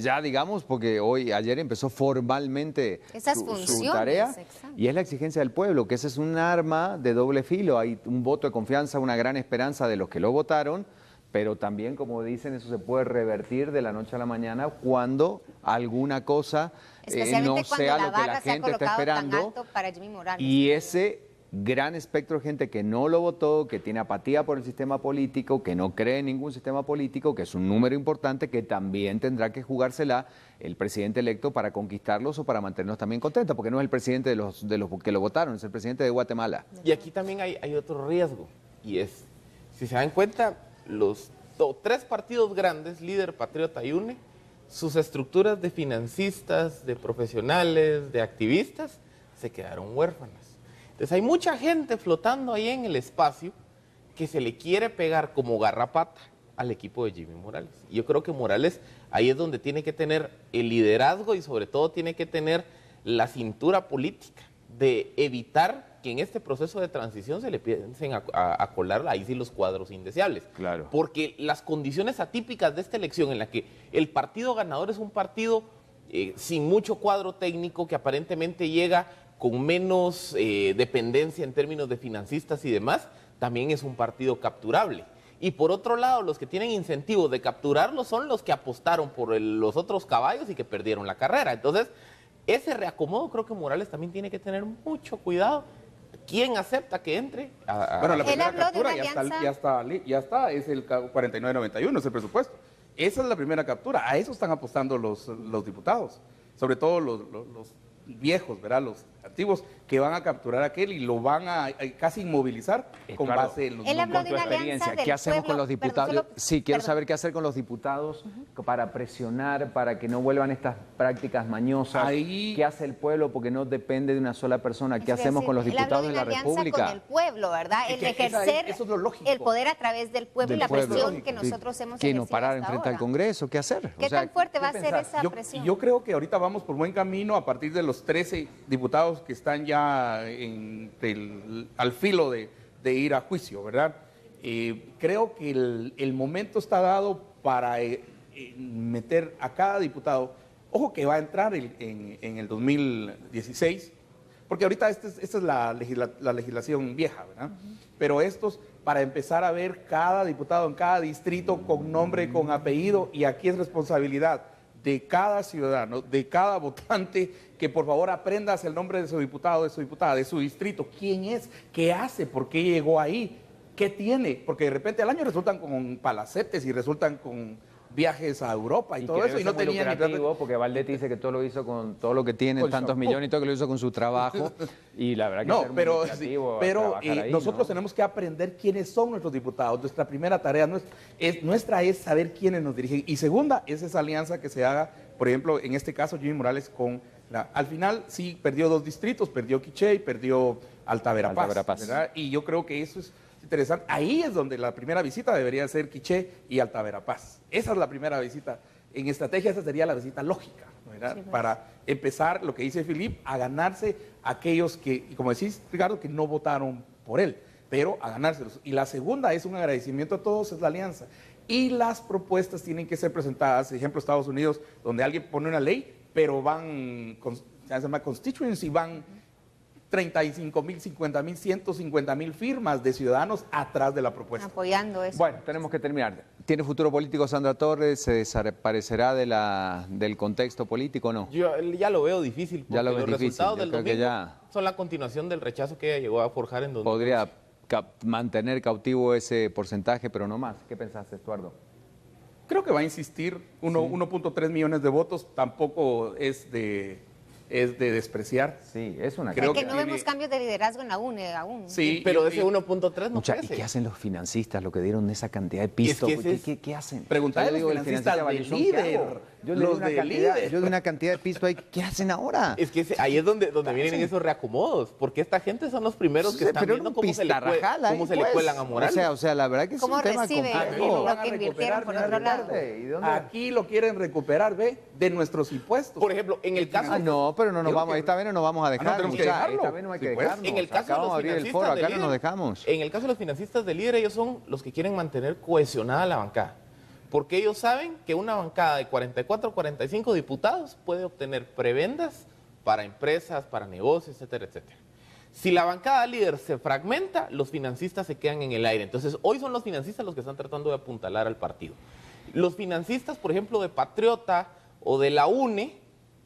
ya digamos, porque ayer empezó formalmente Esas su funciones, tarea, exacto. y es la exigencia del pueblo, que ese es un arma de doble filo, hay un voto de confianza, una gran esperanza de los que lo votaron, pero también, como dicen, eso se puede revertir de la noche a la mañana cuando alguna cosa Especialmente no cuando sea la lo que la barra se ha gente está colocado tan esperando. alto para Jimmy Morales. Y ese gran espectro de gente que no lo votó, que tiene apatía por el sistema político, que no cree en ningún sistema político, que es un número importante, que también tendrá que jugársela el presidente electo para conquistarlos o para mantenernos también contentos, porque no es el presidente de los que lo votaron, es el presidente de Guatemala. Y aquí también hay otro riesgo, y es, si se dan cuenta, los 3 partidos grandes, Líder, Patriota y UNE, sus estructuras de financistas, de profesionales, de activistas, se quedaron huérfanas. Entonces hay mucha gente flotando ahí en el espacio que se le quiere pegar como garrapata al equipo de Jimmy Morales. Y yo creo que Morales ahí es donde tiene que tener el liderazgo y sobre todo tiene que tener la cintura política de evitar que en este proceso de transición se le piensen a colar ahí sí los cuadros indeseables. Claro. Porque las condiciones atípicas de esta elección en la que el partido ganador es un partido sin mucho cuadro técnico que aparentemente llega con menos dependencia en términos de financistas y demás, también es un partido capturable. Y por otro lado, los que tienen incentivos de capturarlo son los que apostaron por los otros caballos y que perdieron la carrera. Entonces, ese reacomodo creo que Morales también tiene que tener mucho cuidado. ¿Quién acepta que entre? Bueno, la Él primera habló de captura una ya está, es el 4991, es el presupuesto. Esa es la primera captura, a eso están apostando los diputados, sobre todo los viejos, ¿verdad? Los antiguos, que van a capturar a aquel y lo van a casi inmovilizar con claro. base en los Él habló Con de tu una experiencia, alianza ¿qué del hacemos con pueblo? los diputados? Perdón, Sí, quiero perdón. saber qué hacer con los diputados para presionar, para que no vuelvan estas prácticas mañosas. Ahí- ¿Qué hace el pueblo? Porque no depende de una sola persona. ¿Qué Eso hacemos iba a con los decir, él habló diputados de la una alianza República? con el pueblo, ¿verdad? Es El que ejercer eso es lo lógico. el poder a través del pueblo y Del la pueblo. presión que nosotros hemos Que no ejercido parar hasta enfrente al ahora. Congreso, ¿qué hacer? ¿Qué O sea, tan fuerte va a ¿qué ser pensar? esa presión? Yo creo que ahorita vamos por buen camino a partir de los 13 diputados que están ya al filo de ir a juicio, ¿verdad? Creo que el momento está dado para meter a cada diputado, ojo que va a entrar en el 2016, porque ahorita esta es la legislación vieja, ¿verdad? Pero estos, para empezar a ver cada diputado en cada distrito con nombre, con apellido, y aquí es responsabilidad de cada ciudadano, de cada votante, que por favor aprendas el nombre de su diputado, de su diputada, de su distrito, quién es, qué hace, por qué llegó ahí, qué tiene, porque de repente al año resultan con palacetes y resultan con viajes a Europa y todo eso, y no tenían ni... porque Valdetti dice que todo lo hizo con todo lo que tiene, Con tantos champú. millones y todo que lo hizo con su trabajo, y la verdad que No, ser muy pero, lucrativo pero trabajar ahí, nosotros ¿no? tenemos que aprender quiénes son nuestros diputados. Nuestra primera tarea nuestra es saber quiénes nos dirigen. Y segunda es esa alianza que se haga, por ejemplo, en este caso Jimmy Morales con al final sí perdió 2 distritos, perdió Quiché y perdió Alta Verapaz, ¿verdad? Y yo creo que eso es interesante. Ahí es donde la primera visita debería ser Quiché y Alta Verapaz. Esa es la primera visita. En estrategia esa sería la visita lógica, ¿verdad? Sí, pues. Para empezar, lo que dice Filip, a ganarse a aquellos que, y como decís, Ricardo, que no votaron por él, pero a ganárselos. Y la segunda es un agradecimiento a todos, es la alianza. Y las propuestas tienen que ser presentadas, ejemplo, Estados Unidos, donde alguien pone una ley, pero van, se llama constituency, van 35.000, 50.000, 150.000 firmas de ciudadanos atrás de la propuesta. Apoyando eso. Bueno, tenemos que terminar. ¿Tiene futuro político Sandra Torres? ¿Se desaparecerá del contexto político o no? Yo ya lo veo difícil, porque Ya lo ves los difícil, resultados yo del creo que domingo ya son la continuación del rechazo que ella llegó a forjar en 2012. podría mantener cautivo ese porcentaje, pero no más. ¿Qué pensaste, Estuardo? Creo que va a insistir, 1.3 millones de votos tampoco es de despreciar. Sí, es una Creo que que no tiene- vemos cambios de liderazgo en la UNE aún. Sí, Pero y- ese 1.3 no Mucha, ¿y crece. qué hacen los financistas, lo que dieron esa cantidad de pisto? Es que ese es- ¿Qué hacen? Preguntarle Yo a digo, los el financistas financista del Vallezón, ¿qué líder, hago? Yo le di los una del cantidad, líder. yo di una cantidad de pisto ahí, ¿qué hacen ahora? Es que ahí es donde vienen esos reacomodos, porque esta gente son los primeros que están Pero viendo un cómo se le, pistarrajal ahí, cómo se le pues. cuelan a Morales. O sea, la verdad que es ¿Cómo un tema recibe complejo. lo van a que invirtieron recuperar, por mira, otro lado? ¿Y de dónde? Aquí lo quieren recuperar, ve, de nuestros impuestos. Por ejemplo, en el caso... Ah, no, pero no nos Creo vamos, que- esta vez no nos vamos a dejar. tenemos que mucha, dejarlo. esta vez no hay que Sí, pues. dejarnos. En el caso Acabamos de de los abrir el foro, financistas acá del no nos líder, dejamos. En el caso de los financistas del líder, ellos son los que quieren mantener cohesionada la bancada. Porque ellos saben que una bancada de 44 o 45 diputados puede obtener prebendas para empresas, para negocios, etcétera, etcétera. Si la bancada líder se fragmenta, los financistas se quedan en el aire. Entonces, hoy son los financistas los que están tratando de apuntalar al partido. Los financistas, por ejemplo, de Patriota o de la UNE,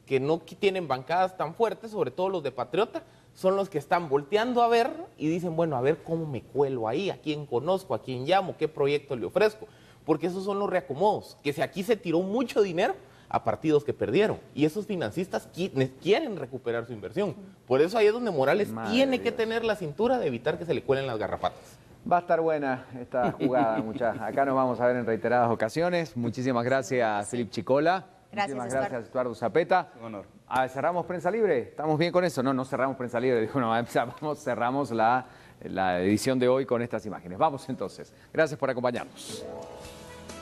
que no tienen bancadas tan fuertes, sobre todo los de Patriota, son los que están volteando a ver y dicen, bueno, a ver cómo me cuelo ahí, a quién conozco, a quién llamo, qué proyecto le ofrezco. Porque esos son los reacomodos, que aquí se tiró mucho dinero a partidos que perdieron. Y esos financistas quieren recuperar su inversión. Por eso ahí es donde Morales tiene que tener la cintura de evitar que se le cuelen las garrapatas. Va a estar buena esta jugada, muchachos. Acá nos vamos a ver en reiteradas ocasiones. Muchísimas gracias, Philip Chicola. Gracias, Muchísimas Estuardo. gracias, Estuardo Zapeta. Un honor. ¿Cerramos Prensa Libre? ¿Estamos bien con eso? No, no cerramos Prensa Libre. Dijo, no, cerramos la edición de hoy con estas imágenes. Vamos entonces. Gracias por acompañarnos.